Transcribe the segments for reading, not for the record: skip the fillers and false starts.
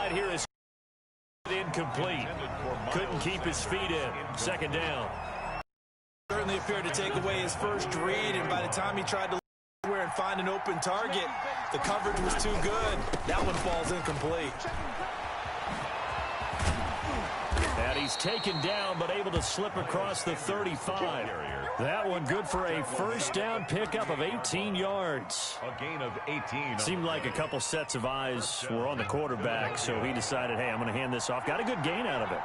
inside here is incomplete. Couldn't keep his feet in. Second down. Certainly appeared to take away his first read, and by the time he tried to look and find an open target, the coverage was too good. That one falls incomplete. And he's taken down, but able to slip across the 35. That one good for a first down pickup of 18 yards. A gain of 18. Seemed like a couple sets of eyes were on the quarterback, so he decided, hey, I'm going to hand this off. Got a good gain out of it.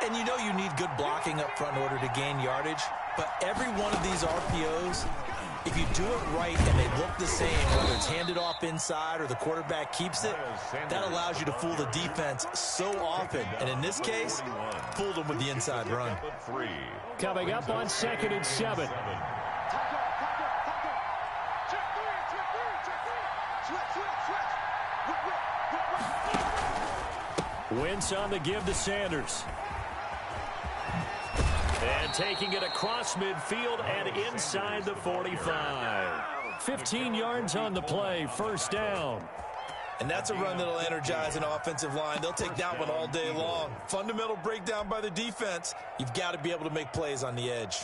And you know you need good blocking up front in order to gain yardage, but every one of these RPOs, if you do it right and they look the same, whether it's handed off inside or the quarterback keeps it, that allows you to fool the defense so often. And in this case, fooled them with the inside run. Coming up on 2nd and 7. Wentz on the give to Sanders. And taking it across midfield and inside the 45. 15 yards on the play, first down. And that's a run that'll energize an offensive line. They'll take that one all day long. Fundamental breakdown by the defense. You've got to be able to make plays on the edge.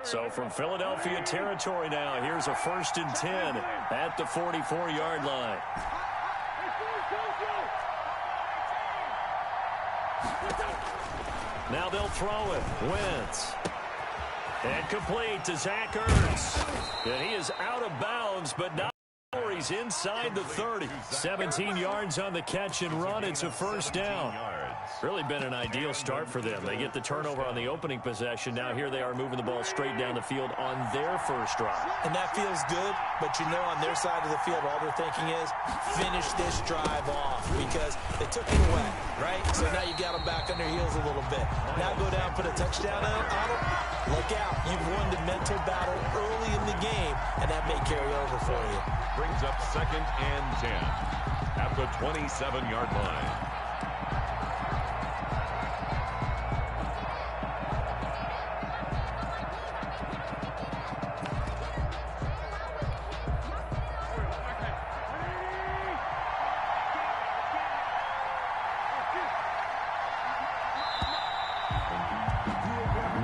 So from Philadelphia territory now, here's a 1st and 10 at the 44-yard line. Now they'll throw it. Wentz. And complete to Zach Ertz. And he is out of bounds, but not before he's inside the 30. 17 yards on the catch and run. It's a first down. Really been an ideal start for them. They get the turnover on the opening possession. Now here they are moving the ball straight down the field on their first drive. And that feels good, but you know on their side of the field all they're thinking is finish this drive off because they took it away, right? So now you got them back on their heels a little bit. Now go down, put a touchdown on them. Look out. You've won the mental battle early in the game, and that may carry over for you. Brings up 2nd and 10 at the 27-yard line.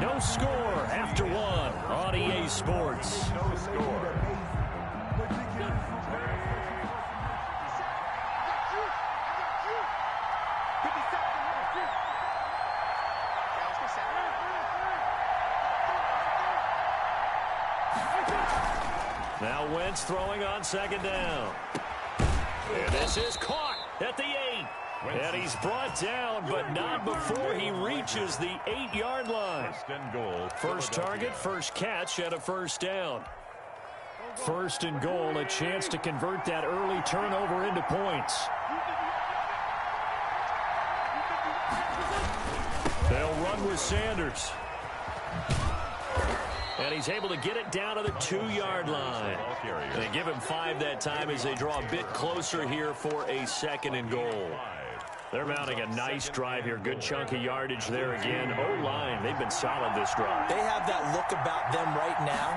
No score after one on EA Sports. No score. Now Wentz throwing on 2nd down. And this is caught at the 8. And he's brought down, but not before he reaches the 8-yard line. First target, first catch, and a first down. 1st and goal, a chance to convert that early turnover into points. They'll run with Sanders. And he's able to get it down to the 2-yard line. They give him 5 that time as they draw a bit closer here for a 2nd and goal. They're mounting a nice drive here. Good chunk of yardage there again. O-line, they've been solid this drive. They have that look about them right now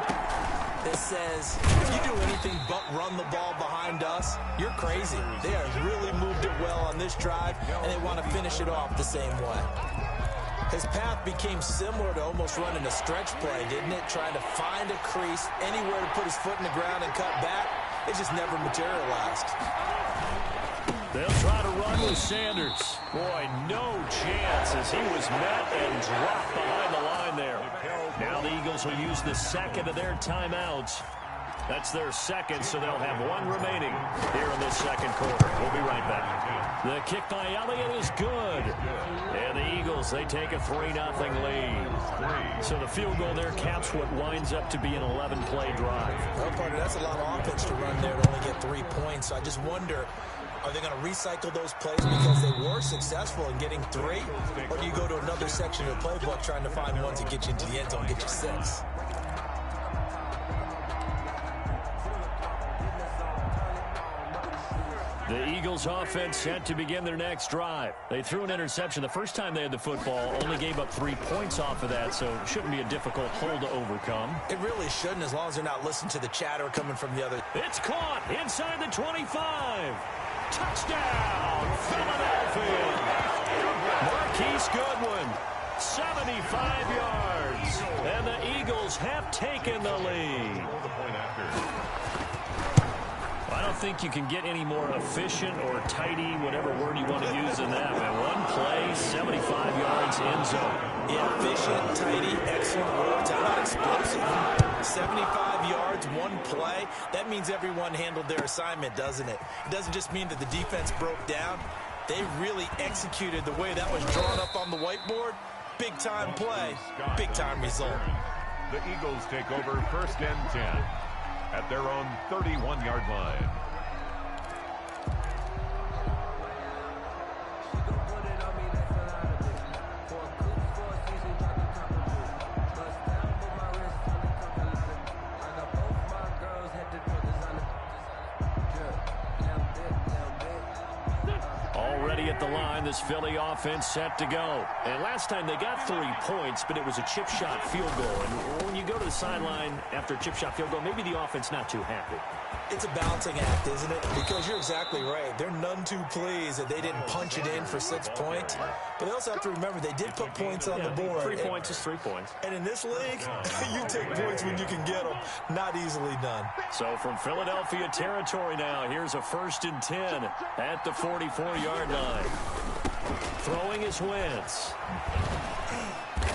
that says, if you do anything but run the ball behind us, you're crazy. They have really moved it well on this drive, and they want to finish it off the same way. His path became similar to almost running a stretch play, didn't it? Trying to find a crease, anywhere to put his foot in the ground and cut back. It just never materialized. They'll try to run with Sanders. Boy, no chance as he was met and dropped behind the line there. Now the Eagles will use the 2nd of their timeouts. That's their 2nd, so they'll have 1 remaining here in this 2nd quarter. We'll be right back. The kick by Elliott is good. And the Eagles, they take a 3-0 lead. So the field goal there caps what winds up to be an 11-play drive. Well, partner, that's a lot of offense to run there to only get 3 points. So I just wonder, are they going to recycle those plays because they were successful in getting 3? Or do you go to another section of the playbook trying to find ones that get you into the end zone and get you 6? The Eagles offense set to begin their next drive. They threw an interception the first time they had the football, only gave up 3 points off of that, so it shouldn't be a difficult hole to overcome. It really shouldn't, as long as they're not listening to the chatter coming from the other. It's caught inside the 25. Touchdown, Philadelphia. Marquise Goodwin, 75 yards. And the Eagles have taken the lead. I don't think you can get any more efficient or tidy, whatever word you want to use than that, man. One play, 75 yards, end zone. Yeah, efficient, tidy, excellent words. How about explosive? 75 yards, one play. That means everyone handled their assignment, doesn't it? It doesn't just mean that the defense broke down. They really executed the way that was drawn up on the whiteboard. Big-time play, big-time result. The Eagles take over 1st and 10 at their own 31-yard line. Already at the line, this Philly offense set to go. And last time they got 3 points, but it was a chip shot field goal. And when you go to the sideline after a chip shot field goal, maybe the offense not too happy. It's a balancing act, isn't it? Because you're exactly right. They're none too pleased that they didn't punch it in for 6 points. But they also have to remember they did put points on the board. 3 points is 3 points. And in this league, you take points when you can get them. Not easily done. So from Philadelphia territory now, here's a 1st and 10 at the 44-yard line. Throwing is Wentz.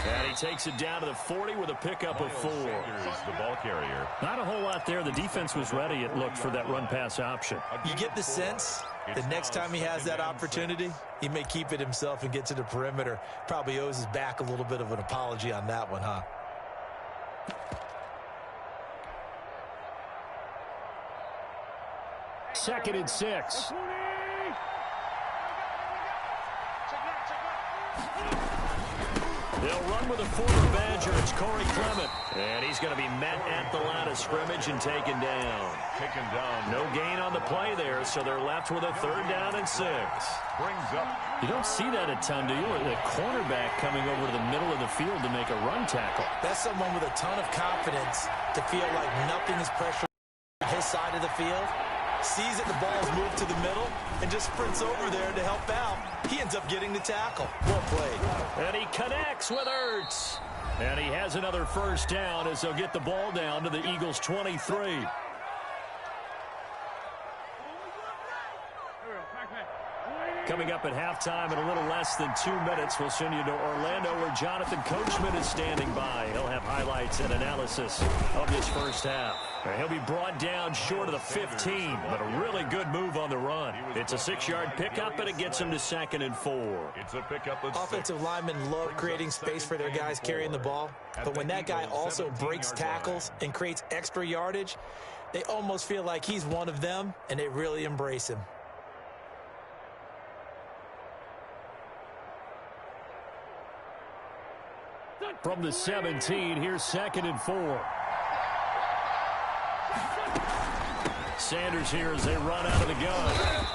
And he takes it down to the 40 with a pickup of 4. The ball carrier. Not a whole lot there. The defense was ready, it looked, for that run-pass option. You get the sense the next time he has that opportunity, he may keep it himself and get to the perimeter. Probably owes his back a little bit of an apology on that one, huh? Second and 6. They'll run with a former Badger. It's Corey Clement. And he's going to be met at the line of scrimmage and taken down. No gain on the play there, so they're left with a 3rd down and 6. Brings up. You don't see that a ton, do you? The cornerback coming over to the middle of the field to make a run tackle. That's someone with a ton of confidence to feel like nothing is pressure on his side of the field. Sees that the ball's moved to the middle and just sprints over there to help out. He ends up getting the tackle. Well played. And he connects with Ertz. And he has another 1st down as they'll get the ball down to the Eagles' 23. Coming up at halftime in a little less than 2 minutes, we'll send you to Orlando where Jonathan Coachman is standing by. He'll have highlights and analysis of this first half. He'll be brought down short of the 15, but a really good move on the run. It's a 6-yard pickup, and it gets him to 2nd and 4. It's a pickup of 6. Offensive linemen love creating space for their guys carrying the ball, but when that guy also breaks tackles and creates extra yardage, they almost feel like he's one of them, and they really embrace him. From the 17, here's 2nd and 4. Sanders here as they run out of the gun.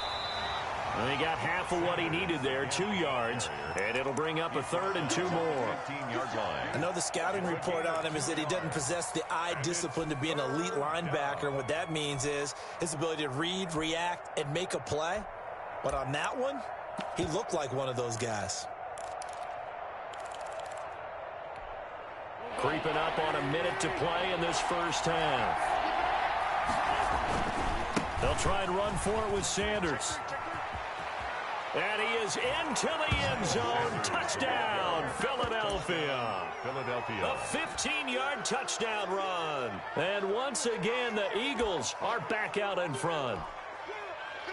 And he got half of what he needed there, 2 yards, and it'll bring up a 3rd and 2 more. 15-yard line. I know the scouting report on him is that he doesn't possess the eye discipline to be an elite linebacker, and what that means is his ability to read, react, and make a play. But on that one, he looked like one of those guys. Creeping up on a minute to play in this first half. They'll try and run for it with Sanders. And he is into the end zone. Touchdown, Philadelphia. A 15-yard touchdown run. And once again, the Eagles are back out in front.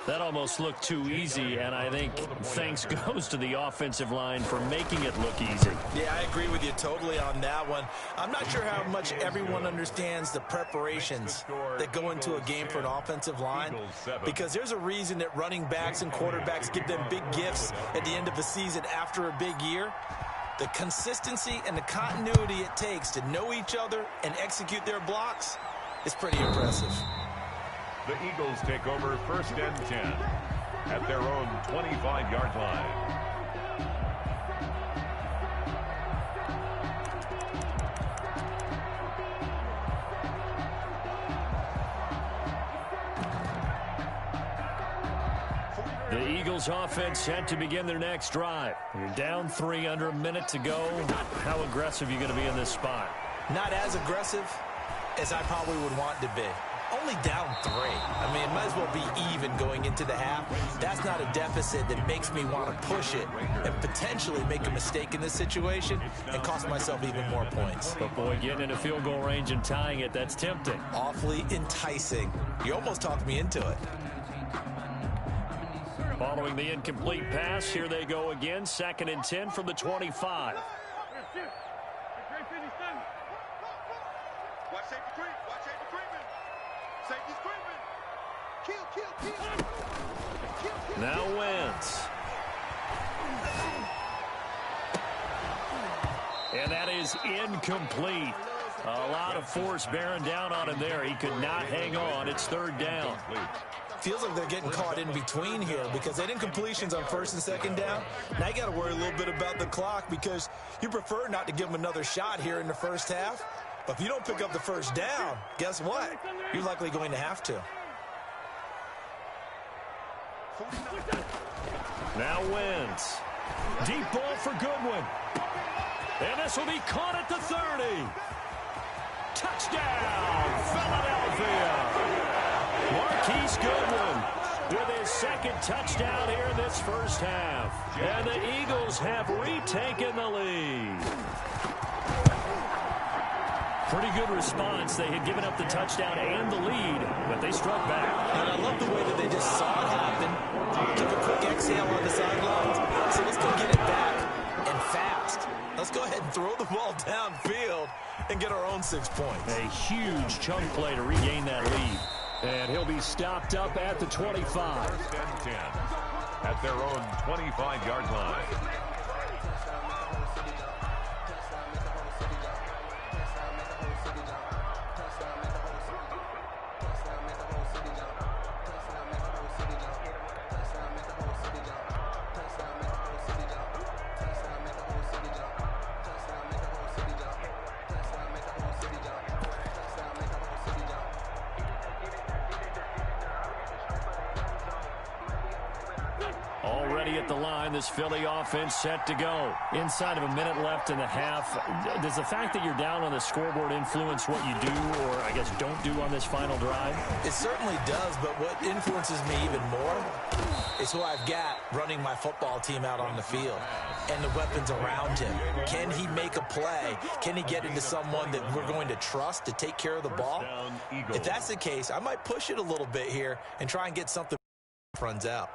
That almost looked too easy, and I think thanks goes to the offensive line for making it look easy. Yeah, I agree with you totally on that one. I'm not sure how much everyone understands the preparations that go into a game for an offensive line, because there's a reason that running backs and quarterbacks give them big gifts at the end of the season after a big year. The consistency and the continuity it takes to know each other and execute their blocks is pretty impressive. The Eagles take over 1st and 10 at their own 25-yard line. The Eagles offense set to begin their next drive. You're down 3 under a minute to go. How aggressive are you going to be in this spot? Not as aggressive as I probably would want to be. Only down 3. I mean, it might as well be even going into the half. That's not a deficit that makes me want to push it and potentially make a mistake in this situation and cost myself even more points. But, boy, getting into field goal range and tying it, that's tempting. Awfully enticing. You almost talked me into it. Following the incomplete pass, here they go again. 2nd and 10 from the 25. Now Wentz. And that is incomplete. A lot of force bearing down on him there. He could not hang on. It's 3rd down. Feels like they're getting caught in between here because they did incompletions on 1st and 2nd down. Now you got to worry a little bit about the clock because you prefer not to give them another shot here in the first half. But if you don't pick up the 1st down, guess what? You're likely going to have to. Now Wentz. Deep ball for Goodwin. And this will be caught at the 30. Touchdown, Philadelphia. Marquise Goodwin with his 2nd touchdown here in this first half. And the Eagles have retaken the lead. Pretty good response. They had given up the touchdown and the lead, but they struck back. And I love the way that they just saw it happen. Took a quick exhale on the sidelines. So let's go get it back and fast. Let's go ahead and throw the ball downfield and get our own 6 points. A huge chunk play to regain that lead. And he'll be stopped up at the 25. 1st and 10 at their own 25-yard line. Already at the line, this Philly offense set to go. Inside of a minute left in the half, does the fact that you're down on the scoreboard influence what you do or, I guess, don't do on this final drive? It certainly does, but what influences me even more is who I've got running my football team out on the field and the weapons around him. Can he make a play? Can he get into someone that we're going to trust to take care of the ball? If that's the case, I might push it a little bit here and try and get something runs out.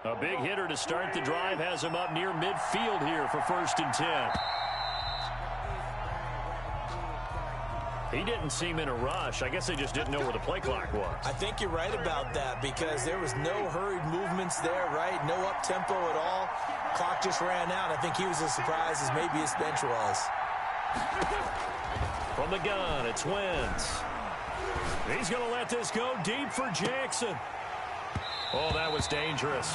A big hitter to start the drive has him up near midfield here for 1st and 10. He didn't seem in a rush. I guess they just didn't know where the play clock was. I think you're right about that because there was no hurried movements there, right? No up-tempo at all. Clock just ran out. I think he was as surprised as maybe his bench was. From the gun, it's Wentz. He's going to let this go deep for Jackson. Oh, that was dangerous.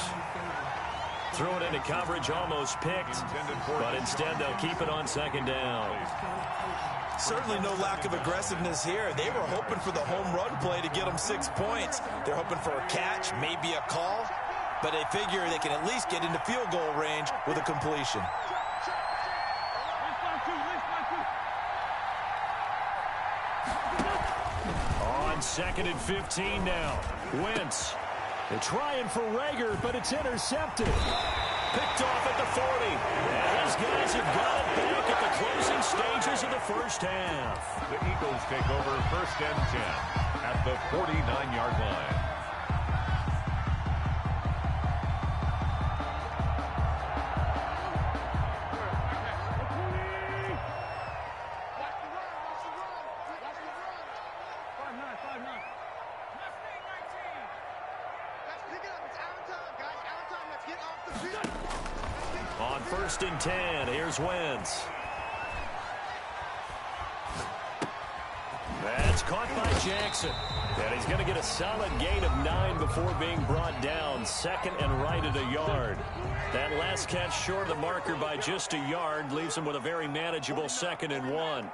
Threw it into coverage, almost picked, but instead they'll keep it on 2nd down. Certainly no lack of aggressiveness here. They were hoping for the home run play to get them 6 points. They're hoping for a catch, maybe a call, but they figure they can at least get into field goal range with a completion. On 2nd and 15 now. Wentz. They're trying for Rager, but it's intercepted. Picked off at the 40. And his guys have got it back at the closing stages of the first half. The Eagles take over 1st and 10 at the 49-yard line. On 1st and 10, here's Wentz. That's caught by Jackson. And he's going to get a solid gain of 9 before being brought down. 2nd and right at a yard. That last catch short of the marker by just a yard leaves him with a very manageable 2nd and 1.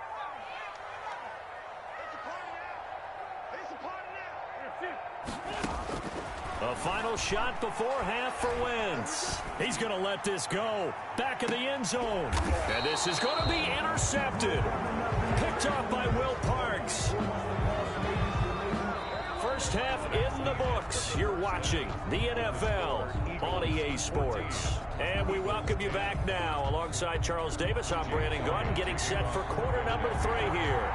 A final shot before half for Wentz. He's going to let this go. Back of the end zone. And this is going to be intercepted. Picked off by Will Parks. First half in the books. You're watching the NFL on EA Sports. And we welcome you back now. Alongside Charles Davis, I'm Brandon Gordon, getting set for quarter number 3 here.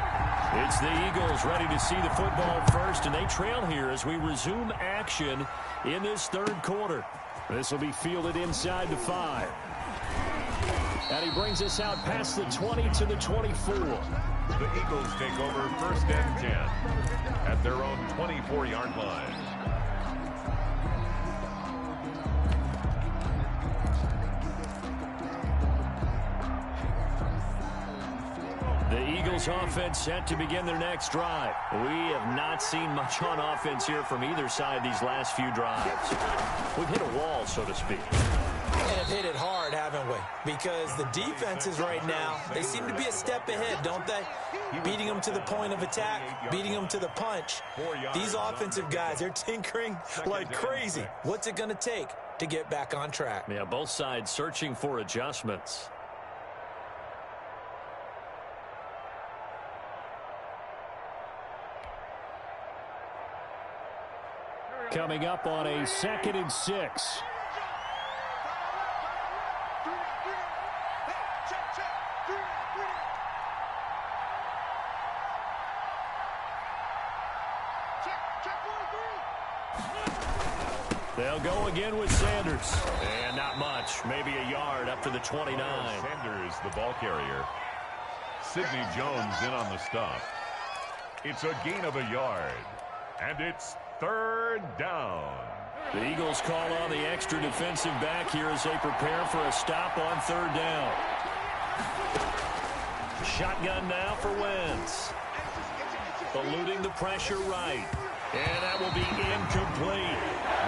It's the Eagles ready to see the football first, and they trail here as we resume action in this 3rd quarter. This will be fielded inside the 5. And he brings us out past the 20 to the 24. The Eagles take over 1st and 10 at their own 24-yard line. The Eagles offense set to begin their next drive. We have not seen much on offense here from either side these last few drives. We've hit a wall, so to speak. And have hit it hard, haven't we? Because the defenses right now, they seem to be a step ahead, don't they? Beating them to the point of attack, beating them to the punch. These offensive guys, they're tinkering like crazy. What's it going to take to get back on track? Yeah, both sides searching for adjustments. Coming up on a 2nd and 6. They'll go again with Sanders. And not much. Maybe a yard up to the 29. Sanders, the ball carrier. Sidney Jones in on the stop. It's a gain of a yard. And it's 3rd down. The Eagles call on the extra defensive back here as they prepare for a stop on 3rd down. Shotgun now for Wentz. Eluding the pressure right. And that will be incomplete.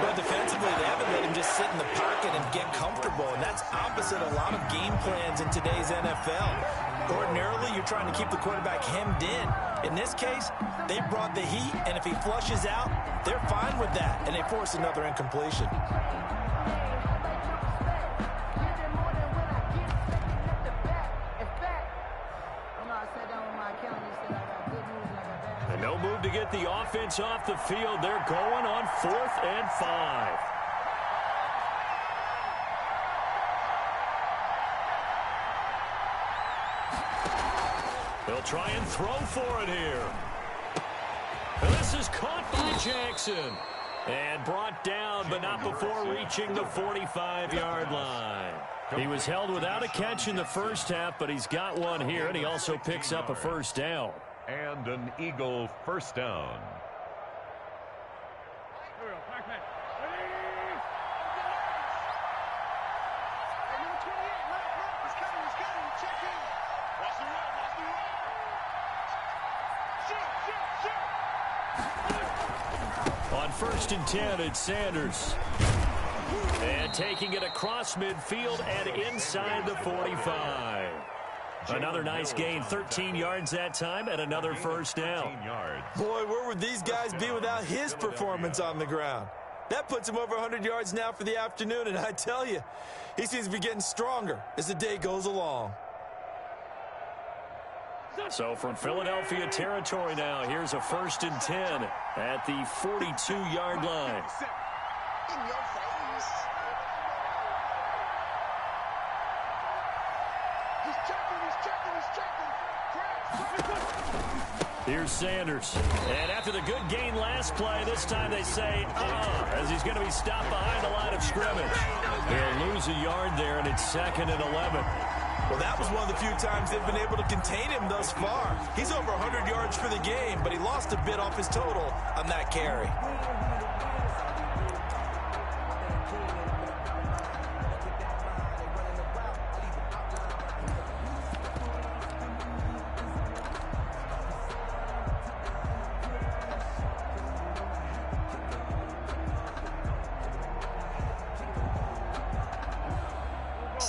But defensively, they haven't let him just sit in the pocket and get comfortable. And that's opposite a lot of game plans in today's NFL. Ordinarily, you're trying to keep the quarterback hemmed in. In this case, they brought the heat, and if he flushes out, they're fine with that, and they force another incompletion. And no move to get the offense off the field. They're going on 4th and 5. They'll try and throw for it here. This is caught by Jackson. And brought down, but not before reaching the 45-yard line. He was held without a catch in the first half, but he's got one here, and he also picks up a first down. And an Eagle first down. On 1st and 10, it's Sanders. And taking it across midfield and inside the 45. Another nice gain, 13 yards that time, and another first down. Boy, where would these guys be without his performance on the ground? That puts him over 100 yards now for the afternoon, and I tell you, he seems to be getting stronger as the day goes along. So from Philadelphia territory now, here's a 1st and 10 at the 42-yard line. Here's Sanders. And after the good gain last play, this time they say, as he's going to be stopped behind the line of scrimmage. They'll lose a yard there, and it's 2nd and 11. Well, that was one of the few times they've been able to contain him thus far. He's over 100 yards for the game, but he lost a bit off his total on that carry.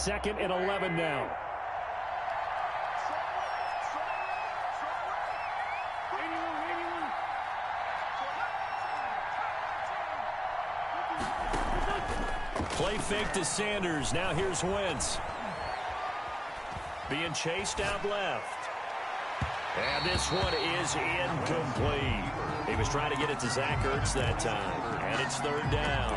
2nd and 11 now. Play fake to Sanders. Now here's Wentz. Being chased out left. And this one is incomplete. He was trying to get it to Zach Ertz that time. And it's 3rd down.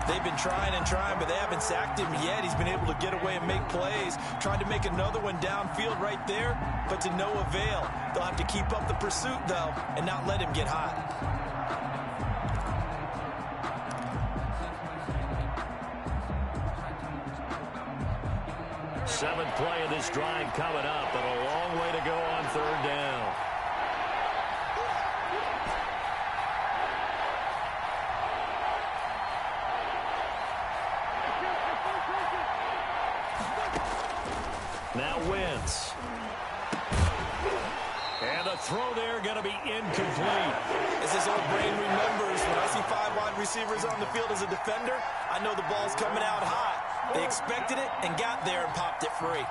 They've been trying and trying, but they haven't sacked him yet. He's been able to get away and make plays. Trying to make another one downfield right there, but to no avail. They'll have to keep up the pursuit, though, and not let him get hot. Seventh play of this drive coming up, but a long way to go on 3rd down. Now Wentz. And the throw there going to be incomplete. As his old brain remembers, when I see 5 wide receivers on the field as a defender, I know the ball's coming out hot. They expected it and got there and popped it free.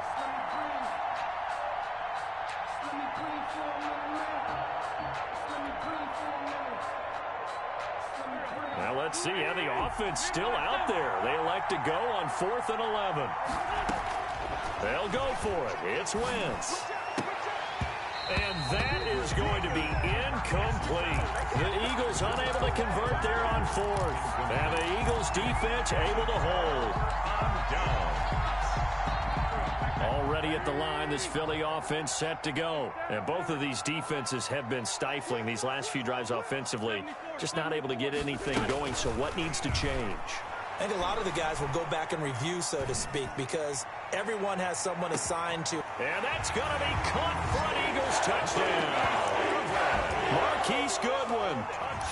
Now let's see how the offense still out there. They elect to go on 4th and 11. They'll go for it. It's Wentz. And that is going to be incomplete. The Eagles unable to convert there on 4th. And the Eagles defense able to hold. Already at the line, this Philly offense set to go. And both of these defenses have been stifling these last few drives offensively. Just not able to get anything going, so what needs to change? I think a lot of the guys will go back and review, so to speak, because everyone has someone assigned to. And that's going to be caught for an Eagles touchdown. Marquise Goodwin,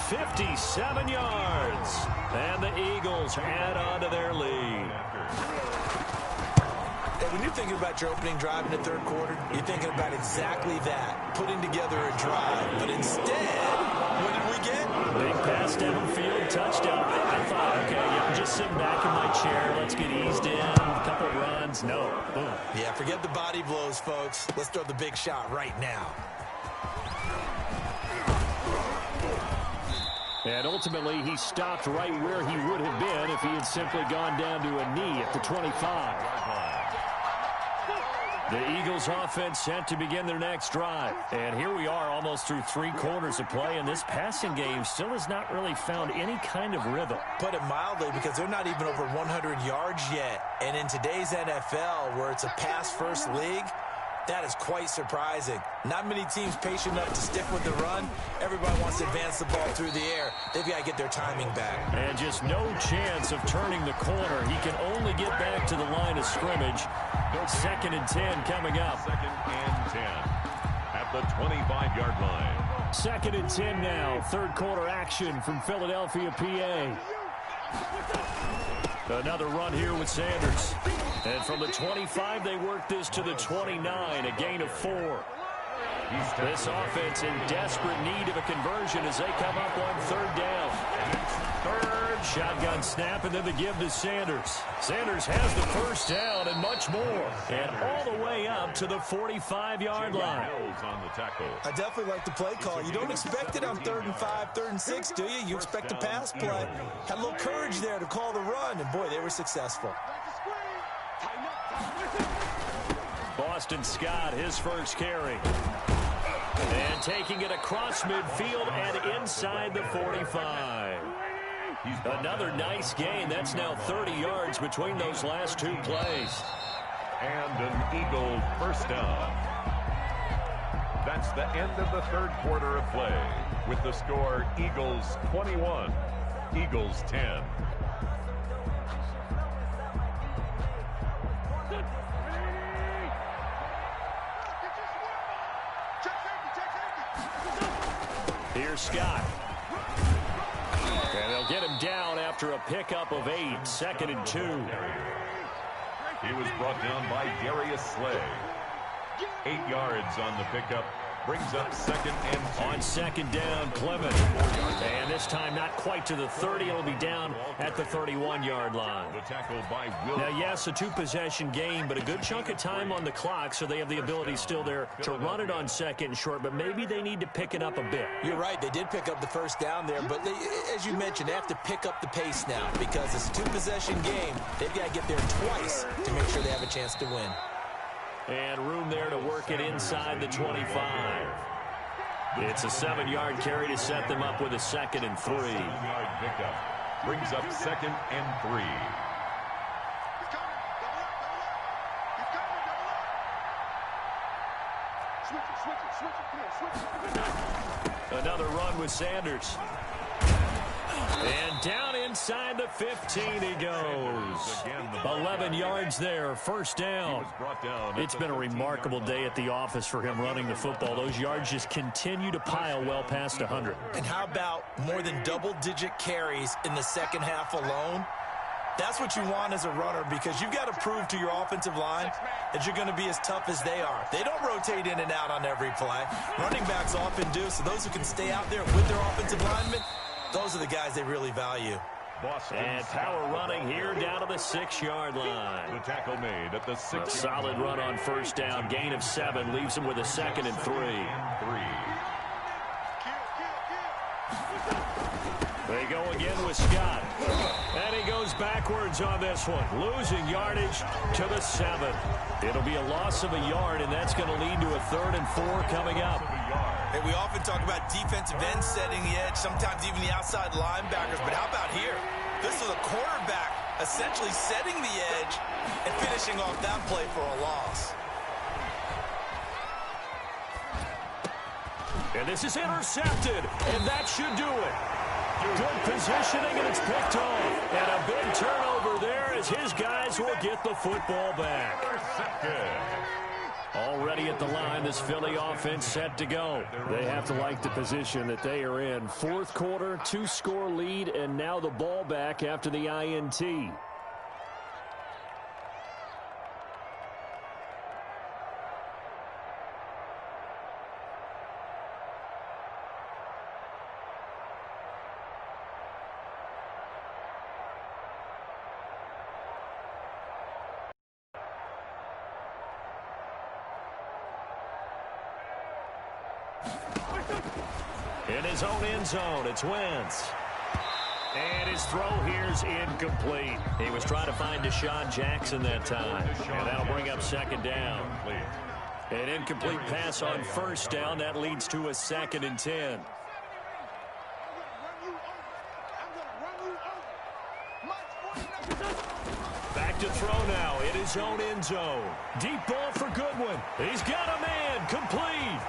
57 yards. And the Eagles add on to their lead. When you're thinking about your opening drive in the 3rd quarter, you're thinking about exactly that, putting together a drive. But instead, what did we get? Big pass downfield, touchdown. I thought, okay, yeah, I'm just sitting back in my chair. Let's get eased in. A couple runs. No. Boom. Yeah, forget the body blows, folks. Let's throw the big shot right now. And ultimately, he stopped right where he would have been if he had simply gone down to a knee at the 25. The Eagles offense set to begin their next drive. And here we are almost through 3 quarters of play, and this passing game still has not really found any kind of rhythm. Put it mildly, because they're not even over 100 yards yet. And in today's NFL, where it's a pass-first league, that is quite surprising. Not many teams patient enough to stick with the run. Everybody wants to advance the ball through the air. They've got to get their timing back. And just no chance of turning the corner. He can only get back to the line of scrimmage. 2nd and 10 coming up. 2nd and 10 at the 25-yard line. 2nd and 10 now. 3rd quarter action from Philadelphia, PA. Another run here with Sanders. And from the 25, they work this to the 29, a gain of 4. This offense in desperate need of a conversion as they come up on 3rd down. 3rd shotgun snap, and then the give to Sanders. Sanders has the 1st down and much more. And all the way up to the 45-yard line. I definitely like the play call. You don't expect it on 3rd and 5, 3rd and 6, do you? You expect a pass play. Had a little courage there to call the run, and boy, they were successful. Boston Scott, his 1st carry. And taking it across midfield and inside the 45. Another nice gain. That's now 30 yards between those last 2 plays. And an Eagle 1st down. That's the end of the 3rd quarter of play. With the score, Eagles 21, Eagles 10. Here's Scott. And they'll get him down after a pickup of 8, 2nd and 2. He was brought down by Darius Slay. 8 yards on the pickup Brings up second and 2. On second down, Clement. And this time not quite to the 30. It'll be down at the 31-yard line. The tackle by Will. Now, yes, a two-possession game, but a good chunk of time on the clock, so they have the ability still there to run it on second and short, but maybe they need to pick it up a bit. You're right. They did pick up the first down there, but as you mentioned, they have to pick up the pace now because it's a two-possession game. They've got to get there twice to make sure they have a chance to win. And room there to work it inside the 25. It's a 7-yard carry to set them up with a second and 3. 7-yard pickup. Brings up second and 3. Another run with Sanders. And down inside the 15 he goes. 11 yards there, first down. It's been a remarkable day at the office for him running the football. Those yards just continue to pile well past 100. And how about more than double-digit carries in the second half alone? That's what you want as a runner because you've got to prove to your offensive line that you're going to be as tough as they are. They don't rotate in and out on every play. Running backs often do, so those who can stay out there with their offensive linemen, those are the guys they really value. And power running here down to the 6-yard line. The tackle made at the 6. A solid run on first down. Gain of 7 leaves him with a second and 3. They go again with Scott. And he goes backwards on this one. Losing yardage to the 7. It'll be a loss of a yard, and that's going to lead to a 3rd and 4 coming up. Hey, we often talk about defensive ends setting the edge, sometimes even the outside linebackers. But how about here? This is a quarterback essentially setting the edge and finishing off that play for a loss. And this is intercepted, and that should do it. Good positioning, and it's picked off. And a big turnover there as his guys will get the football back. Already at the line, this Philly offense set to go. They have to like the position that they are in. Fourth quarter, 2-score lead, and now the ball back after the INT. In his own end zone, it's Wentz. And his throw here's incomplete. He was trying to find Deshaun Jackson that time. And that'll bring up second down. An incomplete pass on first down. That leads to a 2nd and 10. Back to throw now in his own end zone. Deep ball for Goodwin. He's got a man. Complete.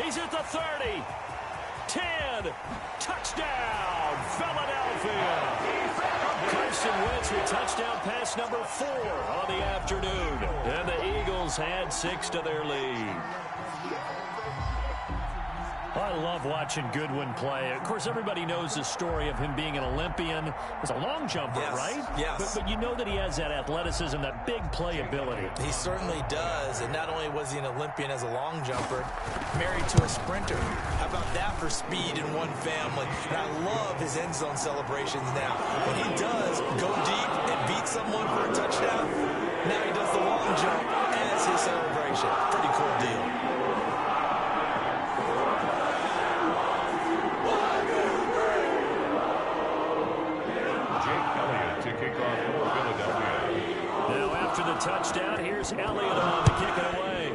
He's at the 30. 10. Touchdown, Philadelphia. Carson Wentz with touchdown pass number 4 on the afternoon. And the Eagles had 6 to their lead. I love watching Goodwin play. Of course, everybody knows the story of him being an Olympian. He's a long jumper, right? Yes. But you know that he has that athleticism, that big play ability. He certainly does. And not only was he an Olympian as a long jumper, married to a sprinter. How about that for speed in one family? And I love his end zone celebrations now. When he does go deep and beat someone for a touchdown, now he does the long jump as his celebration. Pretty cool deal. The touchdown. Here's Elliott on to kick it away.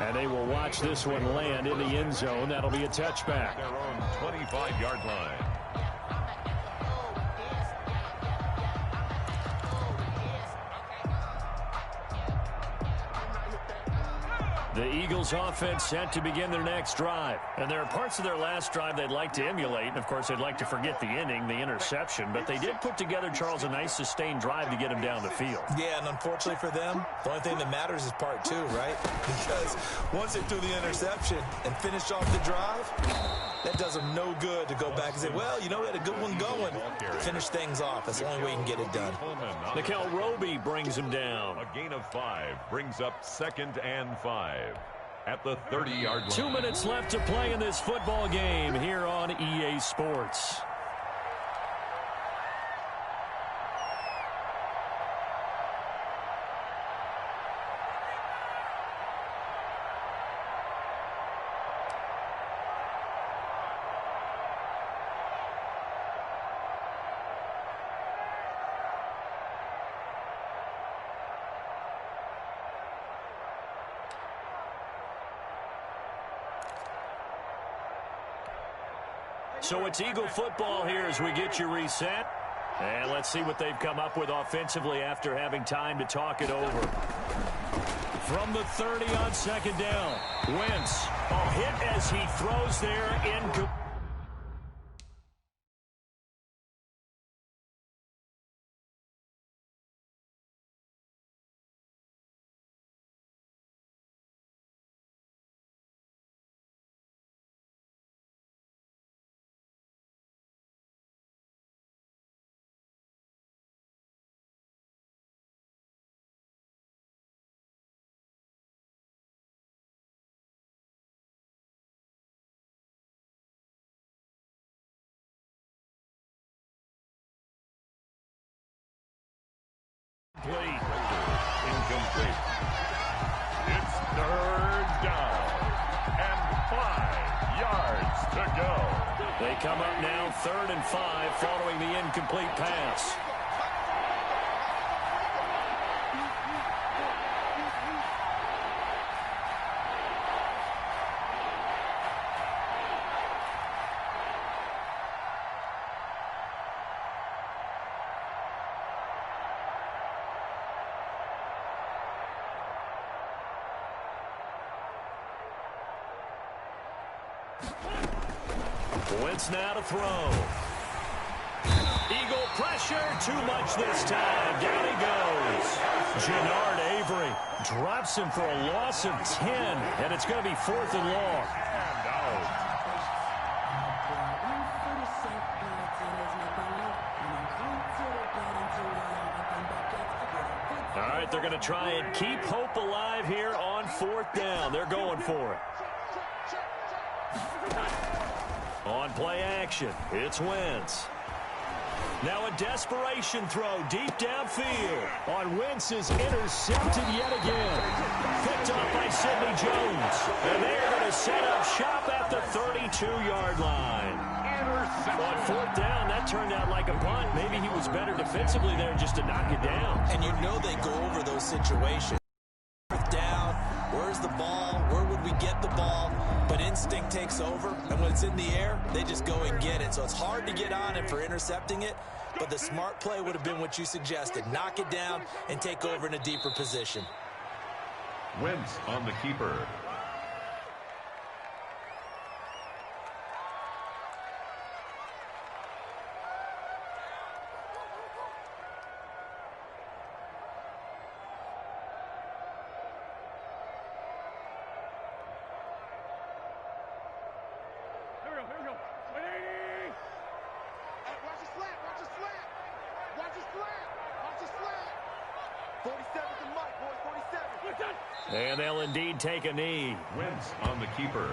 And they will watch this one land in the end zone. That'll be a touchback. Their own 25-yard line. The Eagles offense set to begin their next drive. And there are parts of their last drive they'd like to emulate. And, of course, they'd like to forget the inning, the interception. But they did put together, Charles, a nice sustained drive to get him down the field. Yeah, and unfortunately for them, the only thing that matters is part 2, right? Because once they threw the interception and finished off the drive, that does them no good to go back and say, well, you know, we had a good one going. Finish things off. That's the only way you can get it done. Nickel Roby brings him down. A gain of 5 brings up 2nd and 5 at the 30-yard line. 2 minutes left to play in this football game here on EA Sports. So it's Eagle football here as we get you reset. And let's see what they've come up with offensively after having time to talk it over. From the 30 on 2nd down. Wentz, a hit as he throws there in. Incomplete. It's 3rd down and 5 yards to go. They come up now 3rd and 5 following the incomplete pass. Wentz now to throw. Eagle pressure, too much this time. Down he goes. Gennard Avery drops him for a loss of 10, and it's going to be 4th and long. And out. All right, they're going to try and keep hope alive here on 4th down. They're going for it. On play action, it's Wentz. Now a desperation throw deep downfield. On Wentz is intercepted yet again. Picked up by Sidney Jones. And they're going to set up shop at the 32-yard line. On 4th down, that turned out like a punt. Maybe he was better defensively there just to knock it down. And you know they go over those situations. 4th down, where's the ball? Where would we get the ball? But instinct takes over, and when it's in the air, they just go and get it. So it's hard to get on him for intercepting it, but the smart play would have been what you suggested. Knock it down and take over in a deeper position. Wentz on the keeper. And they'll indeed take a knee. Wentz on the keeper.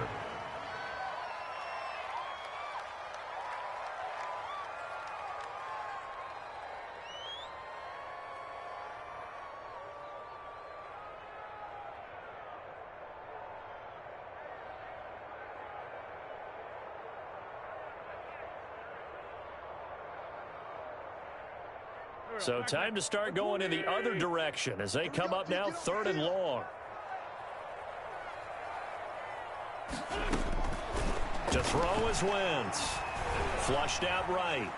So time to start going in the other direction as they come up now 3rd and long. To throw is Wentz. Flushed out right.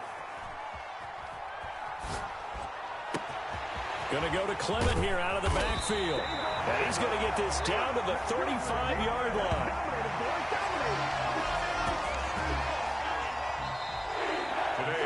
Going to go to Clement here out of the backfield. And he's going to get this down to the 35-yard line.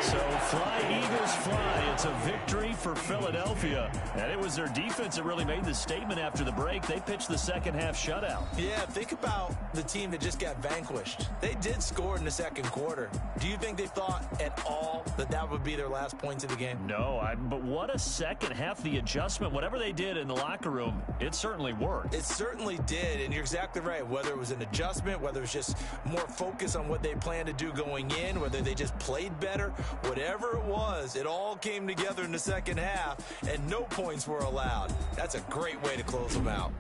So fly, Eagles, fly. It's a victory for Philadelphia. And it was their defense that really made the statement after the break. They pitched the second half shutout. Yeah, think about the team that just got vanquished. They did score in the second quarter. Do you think they thought at all that that would be their last points of the game? No, but what a second half. The adjustment, whatever they did in the locker room, it certainly worked. It certainly did, and you're exactly right. Whether it was an adjustment, whether it was just more focus on what they planned to do going in, whether they just played better, whatever it was, it all came together in the second half, and no points were allowed. That's a great way to close them out.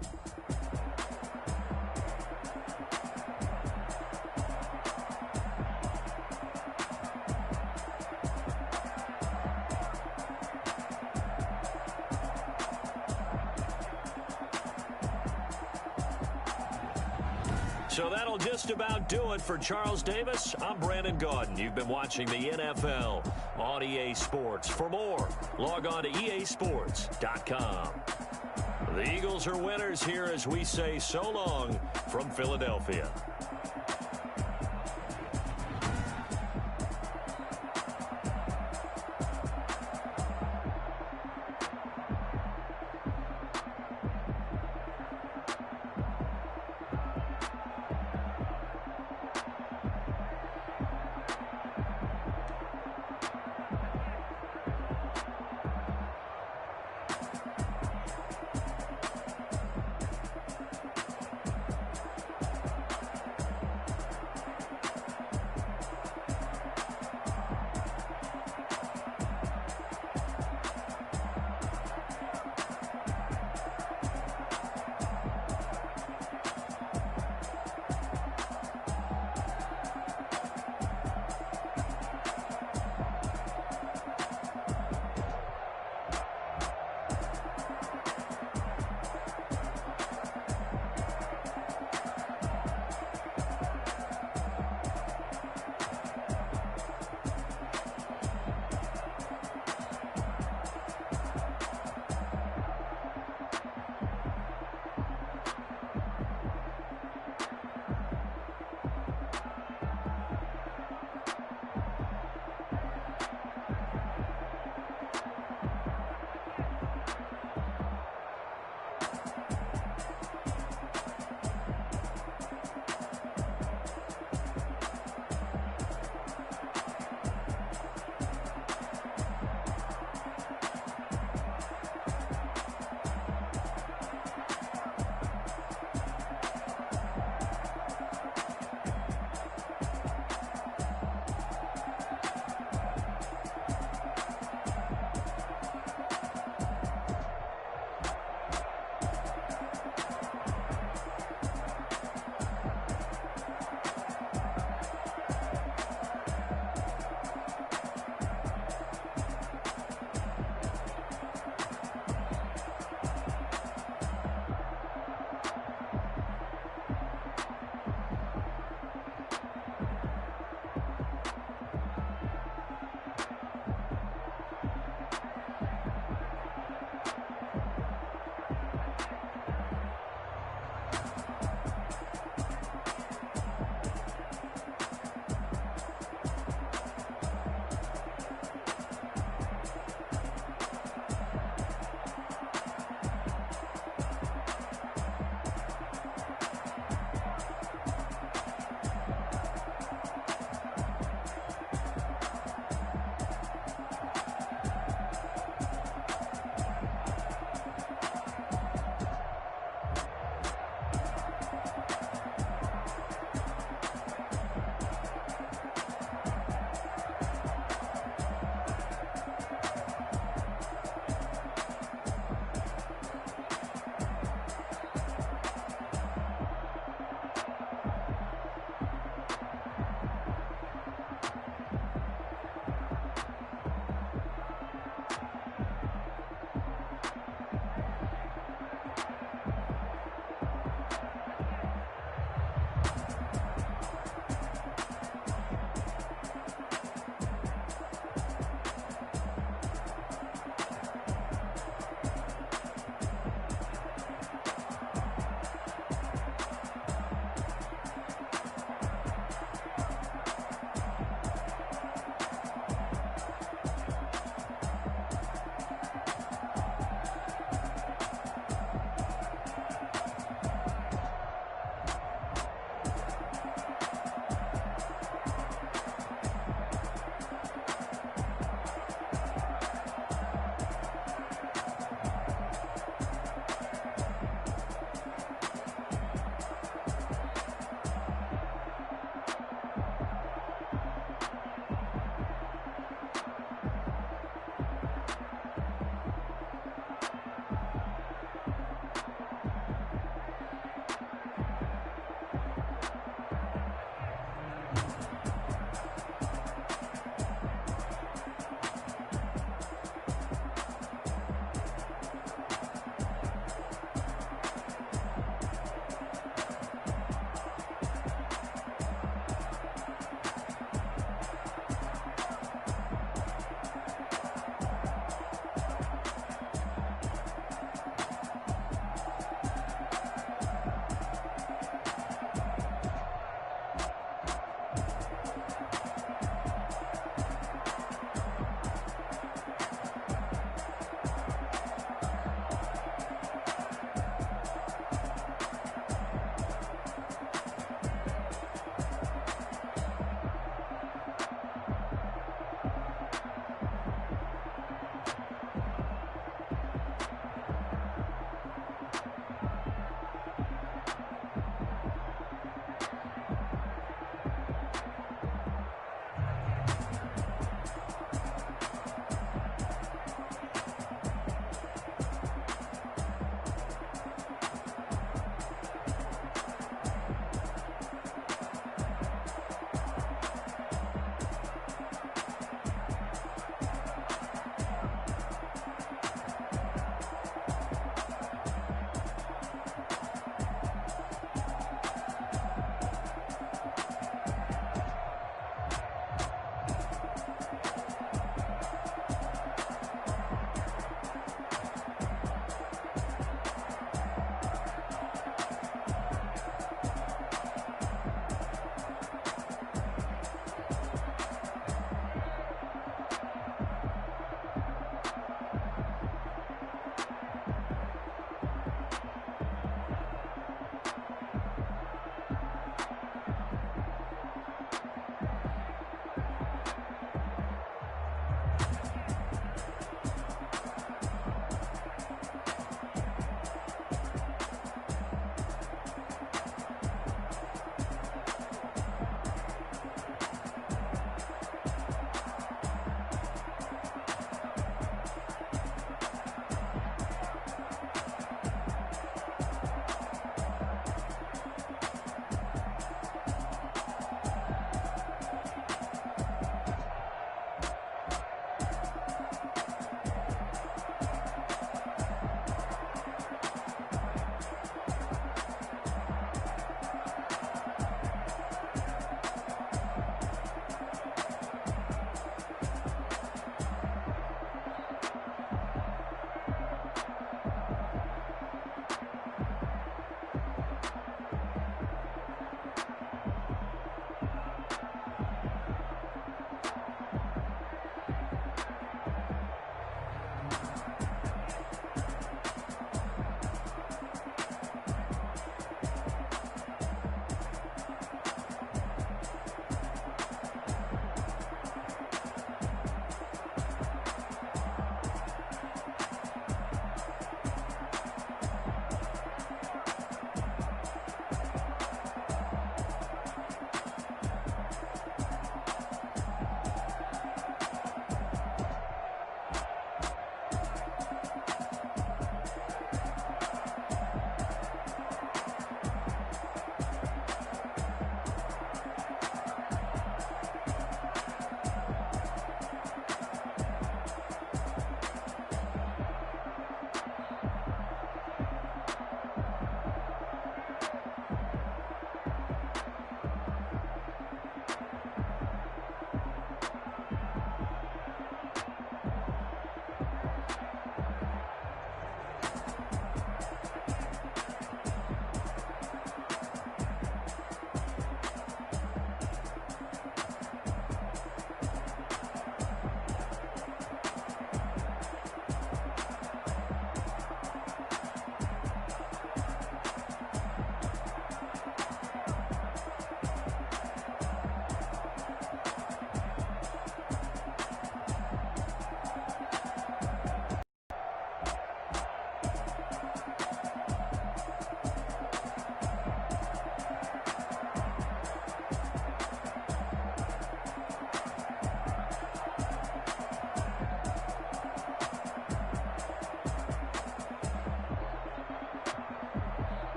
So that'll just about do it for Charles Davis. I'm Brandon Gaudin. You've been watching the NFL on EA Sports. For more, log on to easports.com. The Eagles are winners here as we say so long from Philadelphia.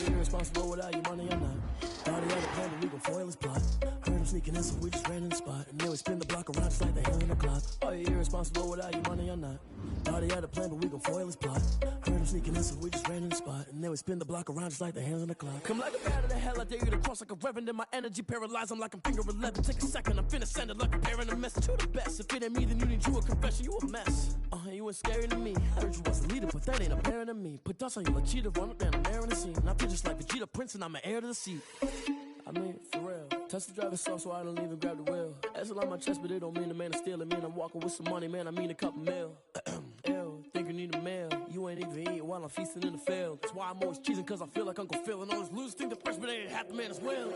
you irresponsible without your money or not? Thought he had a plan, but we gon' foil his plot. Heard him sneaking in, so we just ran in the spot. And then we spin the block around just like the hand on the clock. Are you irresponsible without your money or not? Thought he had a plan, but we gon' foil his plot. Heard him sneaking in, so we just ran in the spot. And then we spin the block around just like the hands on the clock. Come like a bat of the hell, I dare you to cross like a reverend. In my energy paralyzed, I'm like I'm finger 11. Take a second, I'm finna send it like a parent a message to the best. If it ain't me, then you need you a confession, you a mess. You ain't scary to me. Heard you was a leader, but that ain't apparent to me. Put dust on you like cheetah, run up down the air in the scene. And I feel just like Vegeta Prince, and I'm an heir to the seat. I mean, for real. Touch the driver's soft so I don't even grab the wheel. That's on my chest, but it don't mean the man is stealing. Mean I'm walking with some money, man, I mean a couple mil. Ew, think you need a meal. You ain't even eating while I'm feasting in the field. That's why I'm always cheesing, cause I feel like Uncle Phil. And all those losers think the freshman ain't half the man as well.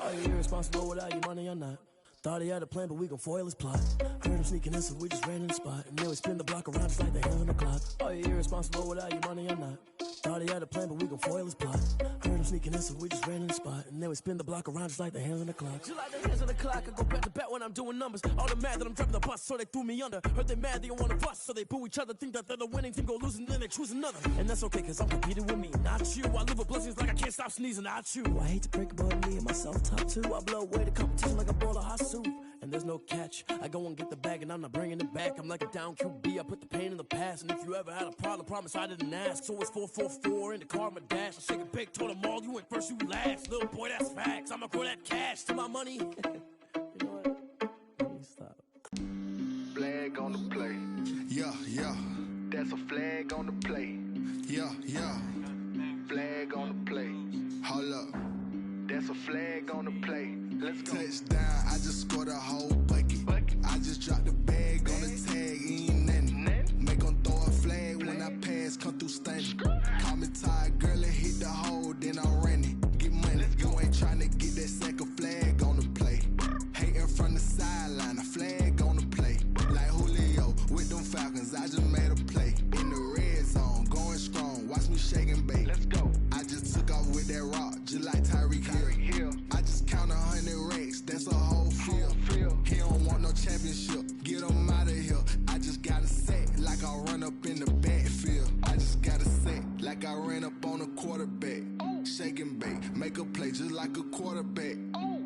Are you irresponsible without your money or not? Thought he had a plan, but we gon' foil his plot. Heard him sneaking in, so we just ran in the spot. And then we spin the block around just like the hands on the clock. Are you irresponsible without your money or not? Thought he had a plan, but we gon' foil his plot. Heard him sneaking in, so we just ran in the spot. And then we spin the block around just like the hands on the clock. Just like the hands on the clock, I go back to back when I'm doing numbers. All the mad that I'm driving the bus, so they threw me under. Heard they mad, they don't wanna bust, so they boo each other. Think that they're the winning team, go losing, then they choose another. And that's okay, cause I'm competing with me, not you. I live with blessings like I can't stop sneezing, not you. I hate to break about me and myself top two. I blow away the competition like a bowl of hot soup. And there's no catch. I go and get the bag and I'm not bringing it back. I'm like a down QB, I put the pain in the past. And if you ever had a problem, promise I didn't ask. So it's 444 in the car, my dash. I shake a big, told them all, you went first, you last. Little boy, that's facts. I'ma grow that cash to my money. You know what? Let me stop. Flag on the play. Yeah, yeah. That's a flag on the play. Yeah, yeah. Flag on the play. Hold up. That's a flag on the play. Let's go. Touchdown, I just scored a whole bucket. I just dropped the bag on the tag, ain't nothing. Make 'em throw a flag when I pass, come through stunning. Call me tired, girl, and hit the hole, then I'm running. Get money, you ain't tryna get that second flag on the play. Hating from the sideline, a flag on the play. Like Julio with them Falcons, I just made a play. In the red zone, going strong, watch me shake and bake. Let's go. I just took off with that rock, just like Tyreek Hill. I just count 100 racks, that's a whole field. He don't want no championship, get him out of here. I just got a set, like I run up in the backfield. I just got a set, like I ran up on a quarterback. Shake and bake, make a play just like a quarterback.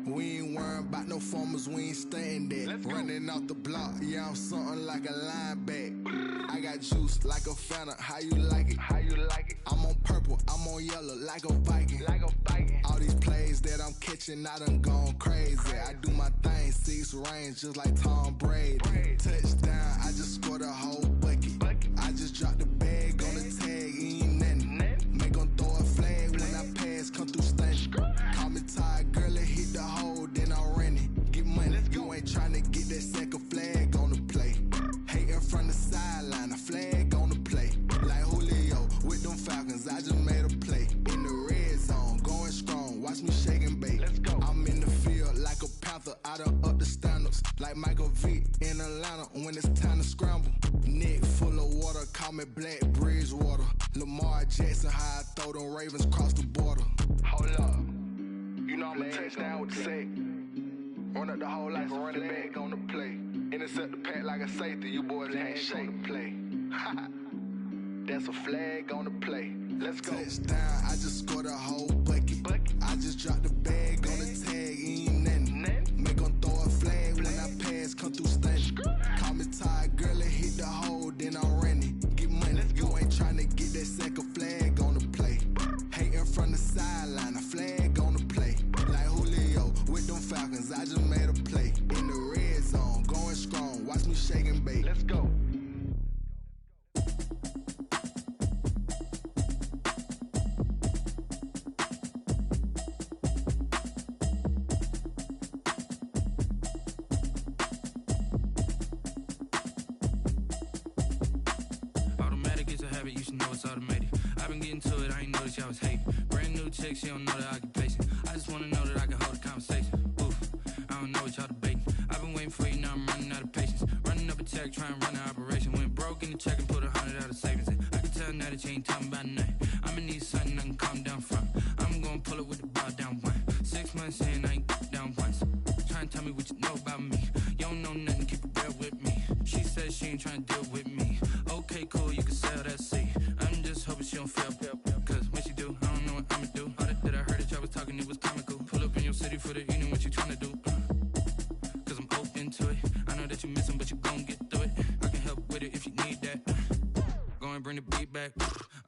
We ain't worrying about no formers, we ain't staying there. Running off the block, yeah, I'm something like a linebacker. I got juice like a Fanta, how you like it? How you like it? I'm on purple, I'm on yellow, like a Viking. Like a Viking. All these plays that I'm catching, I done gone crazy. I do my thing, 6 range, just like Tom Brady. Touchdown, I just scored a whole bucket. I just dropped the bag on the tag, ain't nothing. Make 'em throw a flag when I pass, come through stunning. Call me tired, girl, and hit the hole, then I'm running. Get money, you ain't tryna get that second flag on the play. Hating from the sideline, a flag on the play. Like Julio with them Falcons, I just made a play. In the red zone, going strong, watch me shake and bake. Let's go. I'm in the field like a Panther, I done up the standards. Like Michael Vick in Atlanta when it's time to scramble. Neck full of water, call me Black Bridgewater. Lamar Jackson, how I throw them Ravens cross the border. Hold up. You know I'm a touchdown with the sack. Run up the whole like a running back on the play. Intercept the pack like a safety, you boys can't shake the play. That's a flag on the play. Let's go. Touchdown, I just scored a whole bucket. I just dropped the bag on the tag, ain't nothing. Make 'em throw a flag when I pass, come through stunning. Call me tired, girl, and hit the hole, then I'm running. Get money, you ain't tryna get that second flag on the play. Hating from the sideline, a flag on the play. Like Julio with them Falcons, I just made a play. In the red zone, going strong, watch me shake and bake. Let's go. She don't know the occupation. I just wanna know that I can hold a conversation. Oof, I don't know what y'all debating. I've been waiting for you, now I'm running out of patience. Running up a check, trying to run an operation. Went broke in the check and put 100 out of savings in. I can tell now that you ain't talking about nothing. I'ma need something I can calm down from. I'm gonna pull it with the bow down one. 6 months in, I ain't down once. Trying to tell me what you know about me. You don't know nothing, keep it real with me. She said she ain't trying to deal with me. Okay, cool, you can sell that seat. I'm just hoping she don't fail. Cause when she do, I don't know what I'ma do. for the evening, what you tryna do? Cause I'm open to it. I know that you miss him, but you gon' get through it. I can help with it if you need that. Go and bring the beat back.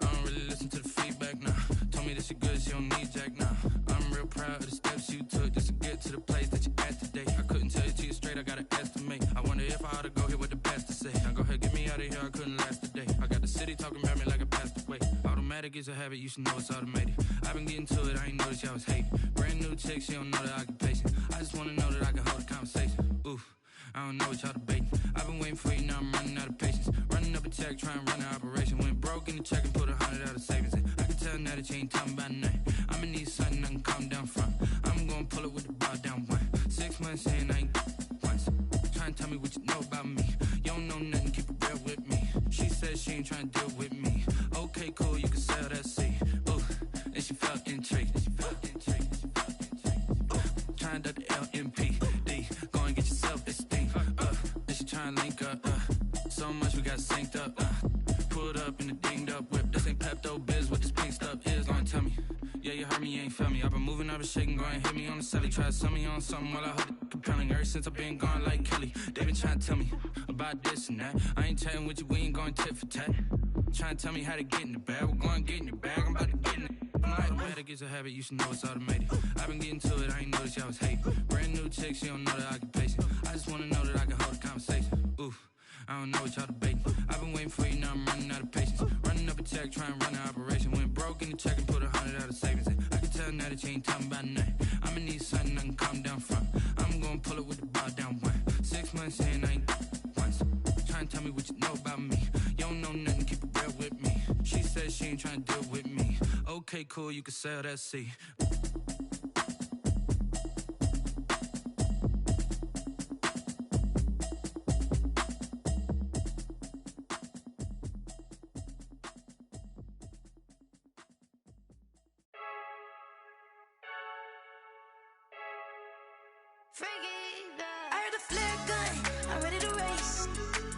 I don't really listen to the feedback, nah. Told me that she good, she don't need jack, nah. I'm real proud of the steps you took just to get to the place that you're at today. I couldn't tell it to you straight, I gotta estimate. I wonder if I ought to go here with the pastor say. Now go ahead, get me out of here, I couldn't last a day. I got the city talking about me like I passed away. Automatic is a habit, you should know it's automated. I've been getting to it, I ain't noticed y'all was hating. Brand new chick, she don't know the occupation. I just wanna know that I can hold a conversation. Oof, I don't know what y'all debating. I've been waiting for you, now I'm running out of patience. Running up a check, trying to run an operation. Went broke in the check and put 100 out of savings in. I can tell now that you ain't talking about nothing. I'ma need something I can calm down from. I'm gonna pull it with the bar down one. 6 months saying I ain't once. Trying to tell me what you know about me. You don't know nothing, keep it real with me. She said she ain't trying to deal with me. Okay, cool, you can sell that seed. Ooh, and she felt intrigued. Trying to duck the LMPD. Go and get your self-esteem. And she trying to link up. So much we got synced up. Pulled up in the dinged up whip. This ain't Pepto Biz, what this pink stuff is. Go and tell me. Yeah, you heard me, you ain't felt me. I've been moving, I've been shaking, go and hit me on the celly. Try to sell me on something while I hold it compelling. Ever since I've been gone like Kelly, they been trying to tell me about this and that. I ain't chatting with you, we ain't going tit for tat. Trying to tell me how to get in the bag. We're going to get in your bag, I'm about to get in it. Automatic is a habit, you should know it's automated. I've been getting to it, I ain't noticed y'all was hating. Brand new chick, she don't know the occupation. I just wanna know that I can hold a conversation. Oof, I don't know what y'all debating. I've been waiting for you, now I'm running out of patience. Running up a check, trying to run an operation. Went broke in the check and put 100 out of savings in. I can tell now that you ain't talking about nothing. I'ma need something I can calm down from. I'm gonna pull it with the bar down one. 6 months saying I ain't once. Trying to tell me what you know about me. You don't know nothing, keep it real with me. She said she ain't trying to deal with me. Okay, cool, you can sell that seed. I heard the flare gun, I'm ready to race.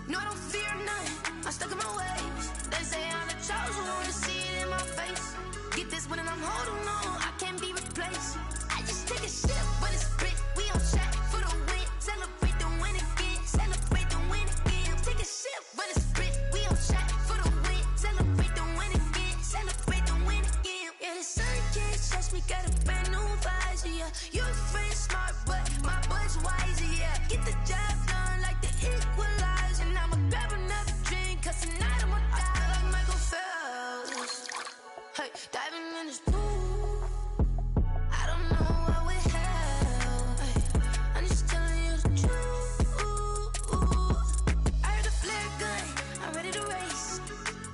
No, I don't fear none, I'm stuck in my ways. They say I'm the chosen one, to see it in my face. Get this one and I'm holding on, I can't be replaced. I just take a sip, but it's spit, we on track for the win. Celebrate the win again, celebrate the win again. Take a sip, but it's spit, we on track for the win. Celebrate the win again, celebrate the win again. Yeah, the sun can't touch me, got a brand new visor, yeah. Your friend smart, but my bud's wiser, yeah. Get the job done like the equalizer. And I'ma grab another drink, cause tonight I'ma die like Michael Phelps. Hey, diving in this pool, I don't know what we have. Hey, I'm just telling you the truth. I heard the flare gun, I'm ready to race.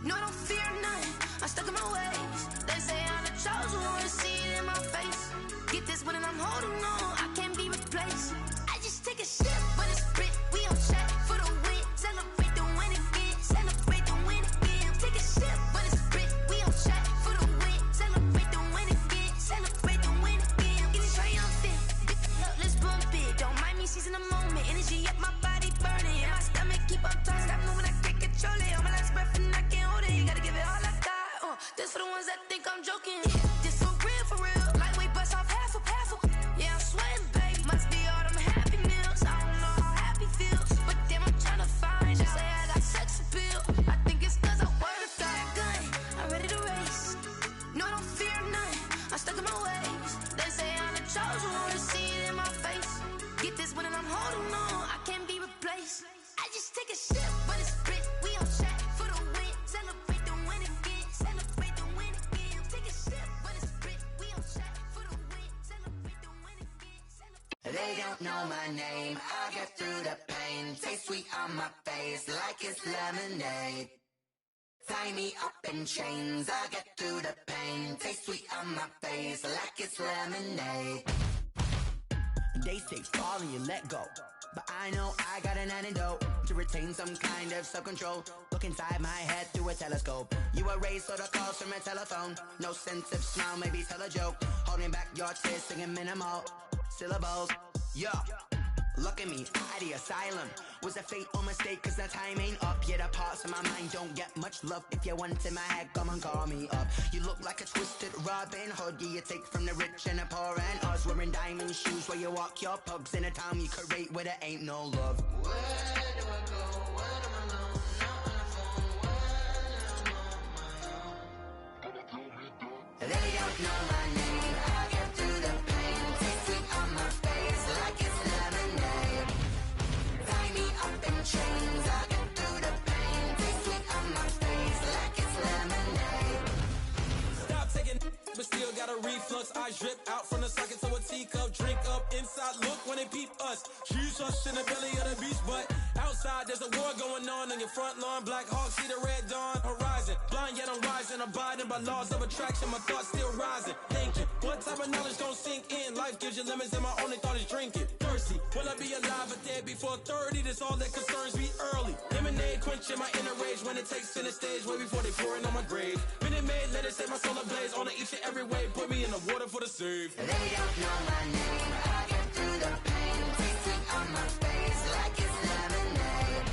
No, I don't fear none, I'm stuck in my ways. They say I'm the chosen one, to see it in my face. Get this one and I'm holding on, I can't be replaced. I just take a sip, but it's spit, we on track for the win. Celebrate the win again, celebrate the win again. Take a sip, but it's spit, we on track for the win. Celebrate the win again, celebrate the win again. Get it triumphant, look, let's bump it. Don't mind me seizing the moment, energy up my body burning. And my stomach keep up tight, stop moving, I can't control it. On my last breath and I can't hold it, you gotta give it all I got. This for the ones that think I'm joking. This for real, lightweight bust off half a. Yeah, I'm sweating, babe, must be all them happy meals. I don't know how happy feels, but damn, I'm tryna find you. Say I got sex appeal, I think it's cause I work a fire gun, I'm ready to race. No, I don't fear none, I'm stuck in my ways. They say I'm the chosen one, to see it in my face. Get this one and I'm holding on, I can't be replaced. I just take a sip, but it's spit, we on track for the win. Celebrate the win again, celebrate the win again. Take a sip, but it's spit, we on track for the win. Celebrate the win again. They don't know my name, I'll get through the pain. Taste sweet on my face like it's lemonade. Tie me up in chains, I'll get through the pain. Taste sweet on my face like it's lemonade. They say fall and you let go, but I know I got an antidote to retain some kind of self-control. Look inside my head through a telescope. You erase all the calls from a telephone. No sense of smile, maybe tell a joke. Holding back your tears, singing minimal syllables. Yeah, Look at me, out of the asylum. Was a fate or mistake, cause the time ain't up. Yeah, the parts of my mind don't get much love. If you want in my head, come and call me up. You look like a twisted Robin Hood. Yeah, you take from the rich and the poor and us. Wearing diamond shoes where you walk your pugs. In a town you create where there ain't no love. Where do I go? Where am I alone? Not on the phone. When I'm on my own. They don't know my name. I get through the pain. Taste sweet on my face like it's lemonade. Tie me up in chains. I get through the pain. Taste sweet on my face like it's lemonade. Stop taking, but still got a reflux. Eyes drip out from the socket to a teacup. Drink up inside. Look when they peep us. Choose us in the belly of the beast, but outside there's a war going on your front lawn. Black Hawk see the red dawn horizon. Blind yet I'm rising, abiding by laws of attraction. My thoughts still rising. Thinking, what type of knowledge gon' sink in? Life gives you lemons, and my only thought is drinking. Thirsty, will I be alive or dead before 30? That's all that concerns me early. Lemonade quenching my inner rage when it takes center stage, way before they pour it on my grave. Minute Maid, let it set my soul ablaze. On each and every way, put me in the water for the save. They don't know my name. I get through the pain. Taste sweet on my face like it's lemonade.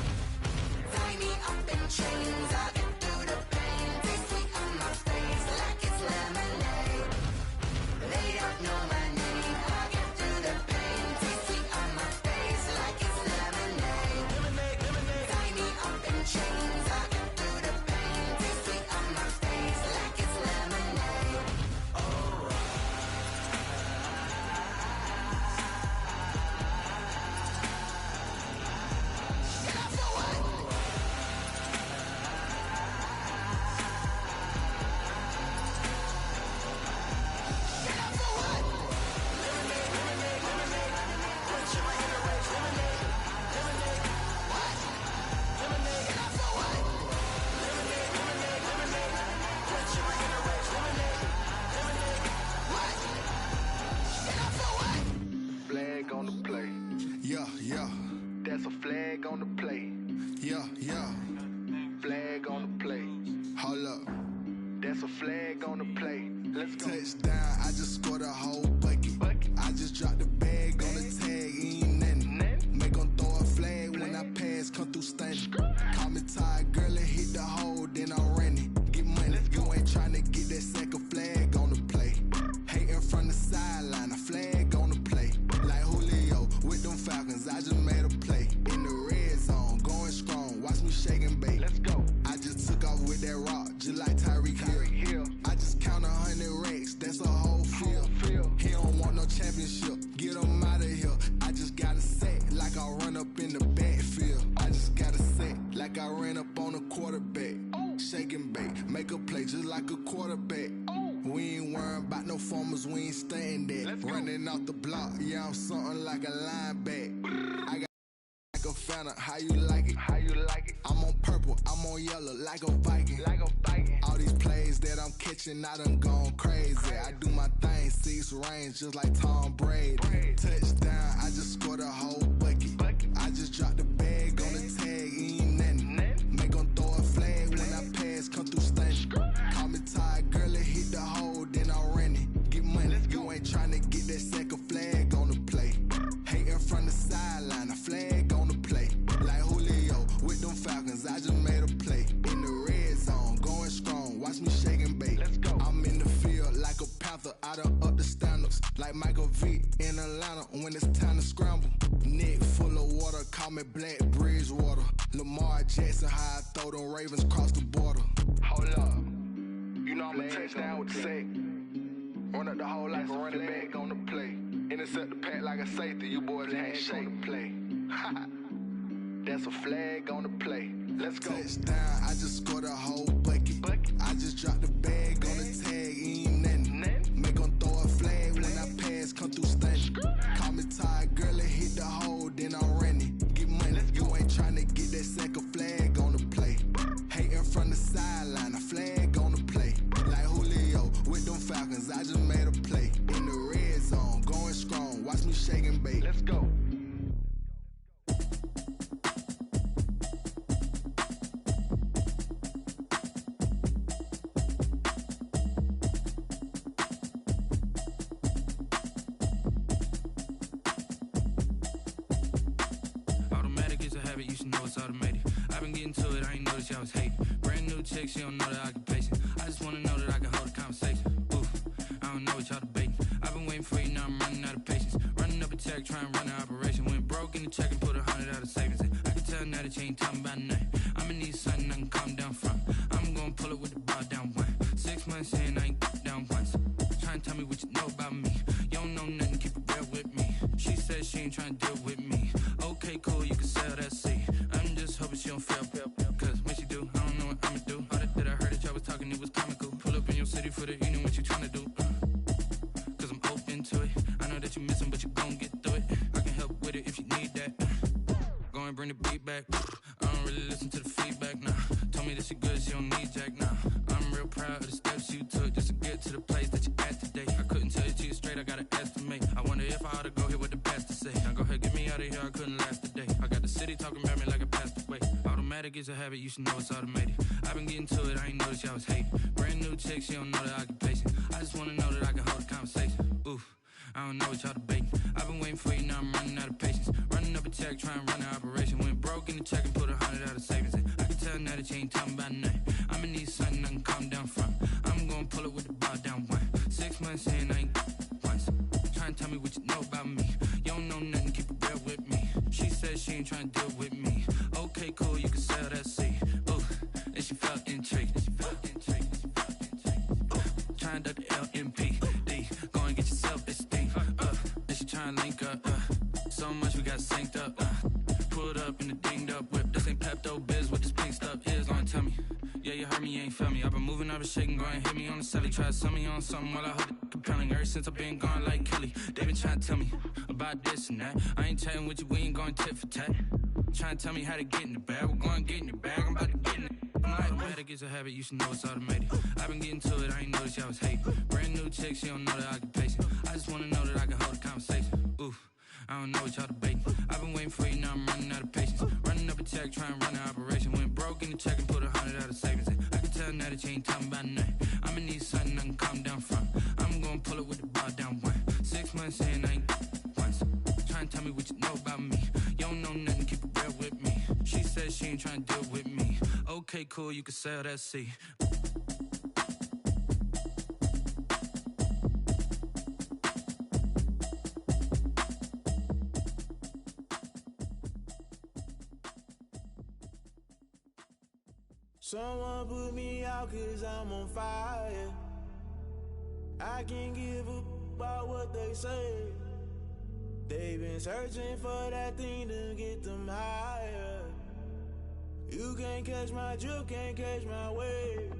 Tie me up in chains. I get through the pain. Taste sweet on my face like it's lemonade. They don't know my name. I get through the pain. Taste sweet on my face like it's lemonade. Tie me up in chains. I get through the pain. Taste sweet on my face like it's lemonade. Oh. Flag on the play. Yeah, yeah, That's a flag on the play. yeah, yeah. Flag on the play. Hold up. That's a flag on the play. Let's go. Touchdown, I just scored a whole bucket. I just dropped the bag on the tag, ain't nothing. Make 'em throw a flag when I pass, come through stunning. Call me tired, girl, and hit the hole, then I'm running. Get money, you ain't tryna get that second flag on the play. Hating from the sideline, a flag on the play. Like Julio with them Falcons, I just made a play. In the red zone, going strong, watch me shake and bake. Let's go. I just took off with that rock, just like Tyreek Hill. I just count 100 racks, that's a whole field. He don't want no championship, get him out of here. I just got a set like I run up in the backfield. I just got a set like I ran up on a quarterback. Shake and bake, make a play just like a quarterback. We ain't worrying about no formers, we ain't staying there. Running off the block, yeah, I'm something like a lineback. I got like a Fanta, how you like it? How you like it? I'm on purple, I'm on yellow, like a Viking. Like a Viking. All these plays that I'm catching, I done gone crazy. I do my thing, 6 range, just like Tom Brady. Touchdown, I just scored a whole bucket. I just dropped the bag on the tag, ain't nothing. Make 'em throw a flag when I pass, come through stunning. Call me tired, girl, and hit the hole, then I'm running. Get money, you ain't tryna get that second flag on the play. Hating from the sideline, a flag on the play. Like Julio with them Falcons, I just made a play. In the red zone, going strong, watch me shake and bake. Let's go. I'm in the field like a Panther, I done up the standards. Like Michael Vick in Atlanta when it's time to scramble. Neck full of water, call me Black Bridgewater. Lamar Jackson, how I throw them Ravens across the border. Hold up. You know I'm a touchdown with the sack. Run up the whole like a running back on the play. Intercept the pack like a safety. You boys ain't shake the play. That's a flag on the play. Let's go. Touchdown, I just scored a whole bucket. I just dropped the bag on the tag, ain't nothing. Make 'em throw a flag when I pass, come through stunning. Call me tired, girl, and hit the hole, then I'm running. Get money, you ain't tryna get that second flag on the play. Hating from the sideline, a flag on the play. Like Julio with them Falcons, I just made a play. In the red zone, going strong, watch me shake and bake. Let's go. it's automated. I've been getting to it, I ain't noticed y'all was hating. Brand new chick, she don't know the occupation. I just wanna know that I can hold a conversation. Oof, I don't know what y'all debating. I've been waiting for you, now I'm running out of patience. Running up a check, trying to run an operation. Went broke in the check and put 100 out of savings in. I can tell now that you ain't talking about nothing. I'ma need something I can calm down from. I'm gonna pull it with the bar down one. 6 months in, I ain't down once. Trying to tell me what you know about me. You don't know nothing, keep it real with me. She said she ain't trying to deal with me. Okay, cool, you can sell that seed. I'm just hoping she don't fail. Cause when she do, I don't know what I'ma do. All that I heard that y'all was talking, it was comical. Pull up in your city for the evening, what you trying to do? Cause I'm open to it. I know that you missing, but you gon' get through it. I can help with it if you need that. Go and bring the beat back. I don't really listen to the feedback, nah. Told me that she good, she don't need jack, nah. I'm real proud of the steps you took just to get to the place that you at today. I couldn't tell you to you straight, I gotta estimate. I wonder if I ought to go here with the best to say. Now go ahead, get me out of here, I couldn't last a day. I got the city talking about me like I passed away. Automatic is a habit, you should know it's automated. I've been getting to it, I ain't noticed y'all was hating. Brand new chick, she don't know the occupation. I just wanna know that I can hold a conversation. Oof, I don't know what y'all debating. I've been waiting for you, now I'm running out of patience. Running up a check, trying to run an operation. Went broke in the check and put 100 out of savings in. I can tell now that you ain't talking about nothing. I'ma need something I can calm down from. I'm gonna pull it with the bar down one. 6 months in, I ain't once. Trying to tell me what you know about me. You don't know nothing, keep it real with me. She said she ain't trying to deal with me. Okay, cool, you can sell that seed. Ooh, and she felt intrigued. Trying to duck the LMP. Go and get your self-esteem. And she trying to link up. So much we got synced up. Pulled up in the dinged up whip. This ain't Pepto-Biz, what this pink stuff is. Gonna tell me. Yeah, you heard me, you ain't felt me. I've been moving, I've been shaking, go and hit me on the celly. Try to sell me on something while I hold it compelling. Ever since I've been gone like Kelly, they been trying to tell me about this and that. I ain't chatting with you, we ain't going tit for tat. Trying to tell me how to get in the bag, we're going to get in the bag, I'm about to get in it. Automatic is a habit, you should know it's automated. I've been getting to it, I ain't noticed y'all was hating. Brand new chick, she don't know the occupation. I just wanna know that I can hold a conversation. Oof, I don't know what y'all debating. I've been waiting for you, now I'm running out of patience. Running up a check, trying to run an operation. Went broke in the check and put 100 out of savings in. I can tell now that you ain't talking about nothing. I'ma need something I can calm down from. I'm gonna pull it with the bar down one. 6 months in, I ain't once. Trying to tell me what you know about me. You don't know nothing, keep it real with me. She said she ain't trying to deal with me. Okay, cool, you can sell that seed. Someone put me out cause I'm on fire. I can't give a about what they say. They've been searching for that thing to get them higher. You can't catch my drift, can't catch my wave.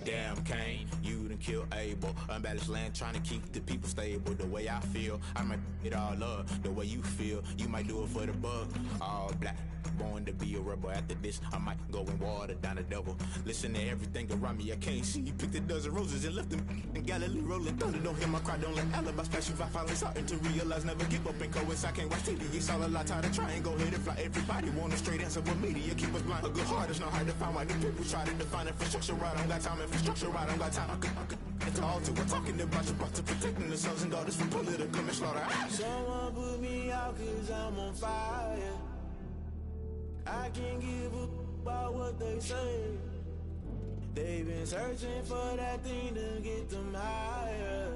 Damn, Kane, you done killed Abel. Unbalanced land, trying to keep the people stable. The way I feel, I might it all up. The way you feel, you might do it for the bug. All black, born to be a rebel. After this, I might go and water down the devil. Listen to everything around me, I can't see. You picked a dozen roses and left them in Galilee rolling thunder. Don't hear my cry, don't let alibis pass you. I finally starting to realize, never give up and coincide. I can't watch TV, it's all a lot. Tired of trying, go ahead and fly. Everybody want a straight answer with media, keep us blind. A good heart is not hard to find. Why the people try to define infrastructure right? I don't got time, infrastructure right, I don't got time. I could it's all to we're talking about you, about to protecting the sons and daughters from political manslaughter. Someone put me out cause I'm on fire. I can't give a about what they say. They've been searching for that thing to get them higher.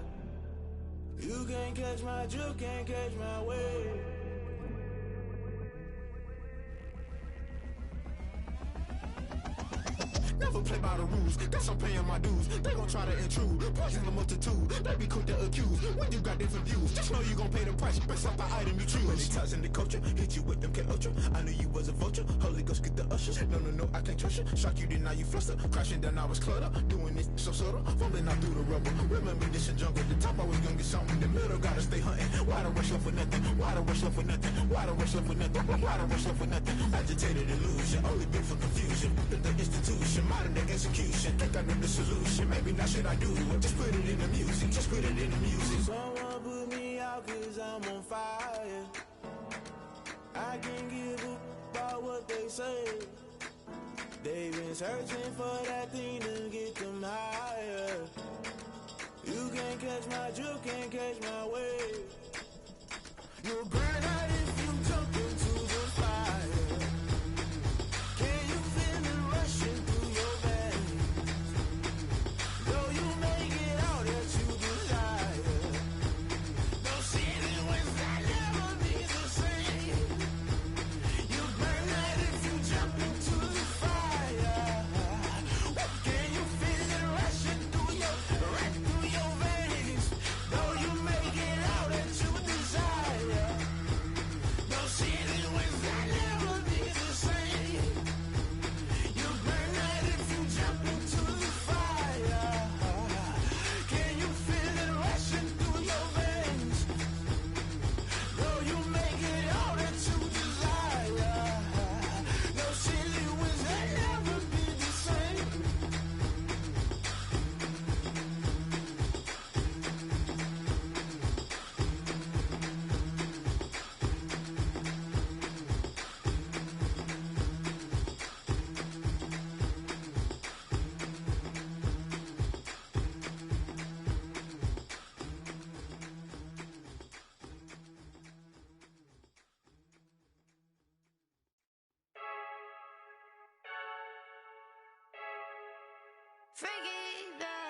You can't catch my drift, can't catch my wave. Never play by the rules, guess I'm paying my dues. They gon' try to intrude, poison the multitude. They be quick to accuse, when you got different views. Just know you gon' pay the price, based off the item you choose. Many times in the culture, hit you with MK Ultra. I knew you was a vulture, Holy Ghost get the ushers. No, I can't trust you. Shock you, then now you fluster. Crashing down, I was cluttered. Doing this so subtle, falling out through the rubble. Remember this in jungle, the top I was gonna get something. The middle gotta stay hunting. Why the rush left for nothing? Why the rush left for nothing? Why the rush left for nothing? Why the rush left for nothing? Agitated illusion, only been for confusion. The institution, modern day execution. Think I know the solution. Maybe not should I do it? Just put it in the music. Just put it in the music. Someone put me out cause I'm on fire. I can't give a about what they say. They've been searching for that thing to get them higher. You can't catch my drift, can't catch my wave. You'll burn out if you jump into the fire. I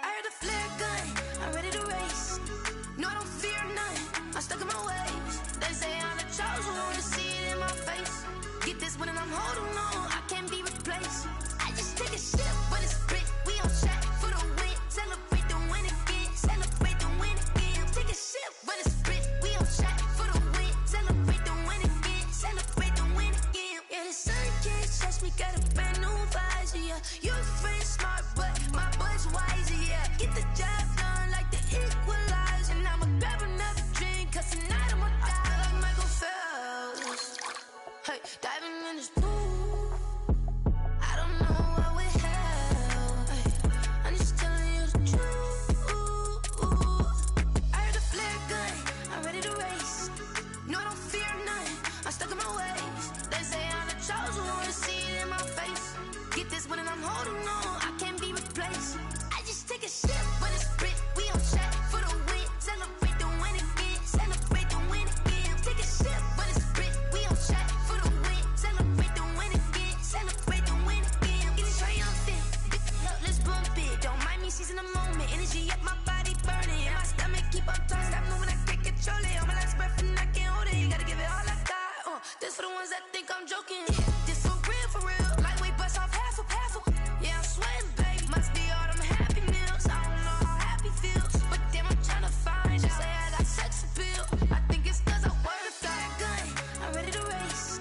heard the flare gun, I'm ready to race. No, I don't fear none, I'm stuck in my ways. They say I'm the chosen one, to see it in my face. Get this one and I'm holding on, I can't be replaced. I just take a sip when it's split, we on track for the win. Celebrate the win again, celebrate the win again. Take a sip when it's split, we on track for the win. Celebrate the win again, celebrate the win again. Yeah, the sun can't touch me, got a brand new visor, yeah. Your friend smart, but my bud's wiser, yeah. Get the job done like the equalizer. And I'ma grab another drink, cause tonight I'ma die. I feel like Michael Phelps, hey, diving in this pool. I don't know what we have, hey, I'm just telling you the truth. I heard the flare gun, I'm ready to race. No, I don't fear none, I'm stuck in my ways. They say I'm the chosen one, to see it in my face. Get this one and I'm holding on, I can't be replaced. I just take a sip when it's split, we on track for the win. Celebrate the win again, celebrate the win again. Take a sip when it's split, we on track for the win. Celebrate the win again, celebrate the win again. Getting triumphant, look, let's bump it. Don't mind me seizing the moment, energy up my body burning. And my stomach keep up talking, stop moving, I can't control it. On my last breath and I can't hold it, you gotta give it all I got. This for the ones that think I'm joking. This for real, lightweight bust off half a. Yeah, I'm sweating, baby. Must be all them happy meals. I don't know how happy feels, but damn, I'm trying to find out. Say I got sex appeal. I think it's cause I wear the fire gun. I'm ready to race.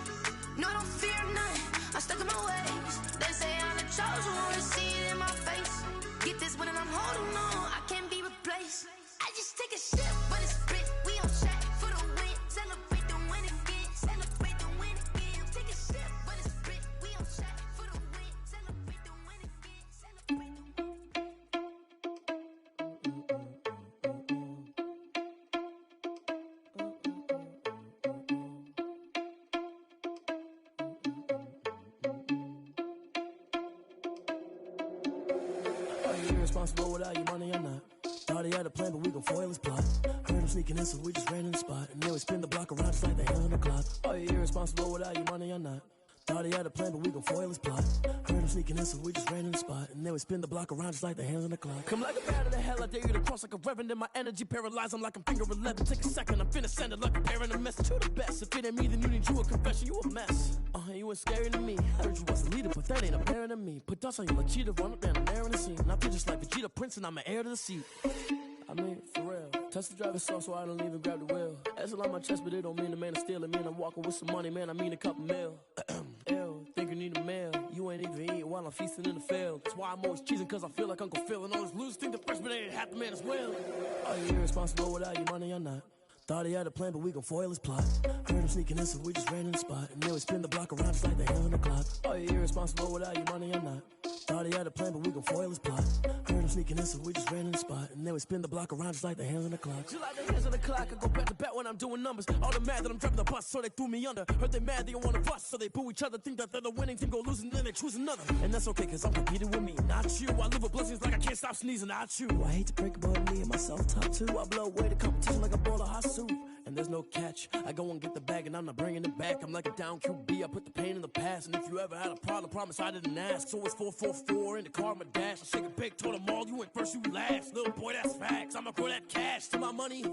No, I don't fear none, I'm stuck in my ways. They say I'm the chosen one, to see it in my face. Get this one and I'm holding on, I can't be replaced. I just take a sip when it's split, we on track for the win. Celebrate the win again, celebrate the win again. Take a sip when it's split, we on track for the win. Celebrate the win again, celebrate the win. Are you irresponsible without your money or not? Thought he had a plan, but we gon' foil his plot. Heard him sneaking in, so we just ran in the spot. And then we spin the block around just like the hell in the clock. Are you irresponsible without your money or not? Thought he had a plan, but we gon' foil his plot. Heard him sneaking in, so we just ran in the spot. And then we spin the block around just like the hands on the clock. Come like a bat of the hell, I dare you to cross like a reverend. And my energy paralyzed, I'm like I'm finger 11. Take a second, I'm finna send it like a parent a message to the best. If it ain't me, then you need you a confession, you a mess. You ain't scary to me. Heard you was a leader, but that ain't apparent to me. Put dust on you like cheetah, run up down the air in the scene. And I feel just like Vegeta Prince, and I'm an heir to the seat. I mean, for real. Touch the driver's soft, so I don't even grab the wheel. That's on my chest, but it don't mean the man is stealing. Man, I'm walking with some money, man, I mean a couple mil. Ew, think you need a meal. You ain't even eating while I'm feasting in the field. That's why I'm always cheesing, cause I feel like Uncle Phil. And all those losers think the freshman ain't half the man as well. Are you irresponsible without your money or not? Thought he had a plan, but we gon' foil his plot. Heard him sneaking in, so we just ran in the spot. And then we spin the block around just like the hell in the clock. Are you irresponsible without your money or not? Thought he had a plan, but we gon' foil his plot. Heard him sneaking in, so we just ran in the spot. And then we spin the block around just like the hands on the clock. Just like the hands on the clock, I go back to back when I'm doing numbers. All the mad that I'm driving the bus, so they threw me under. Heard they mad, they don't wanna bust, so they boo each other. Think that they're the winning team, go losing, then they choose another. And that's okay, cause I'm competing with me, not you. I live with blessings like I can't stop sneezing, not you. I hate to break it, but me and myself top two. I blow away the competition like a bowl of hot soup. And there's no catch, I go and get the bag and I'm not bringing it back. I'm like a down QB, I put the pain in the past. And if you ever had a problem, promise I didn't ask. So it's 444 in the car, my dash. I shake a big, told them all, you went first, you last. Little boy, that's facts, I'ma grow that cash to my money. They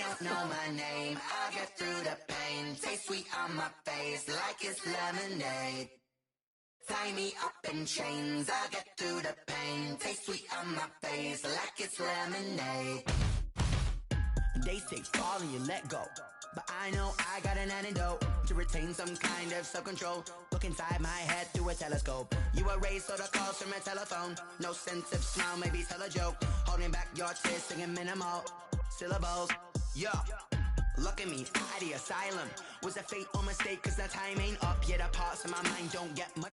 don't know my name, I'll get through the pain. Taste sweet on my face like it's lemonade. Tie me up in chains, I'll get through the pain. Taste sweet on my face like it's lemonade. They say fall and you let go, but I know I got an antidote to retain some kind of self-control. Look inside my head through a telescope. You erase all the calls from a telephone. No sense of smile, maybe tell a joke. Holding back your tears, singing minimal syllables. Yeah, look at me, out of the asylum. Was a fate or mistake, cause the time ain't up. Yet the parts of my mind don't get much.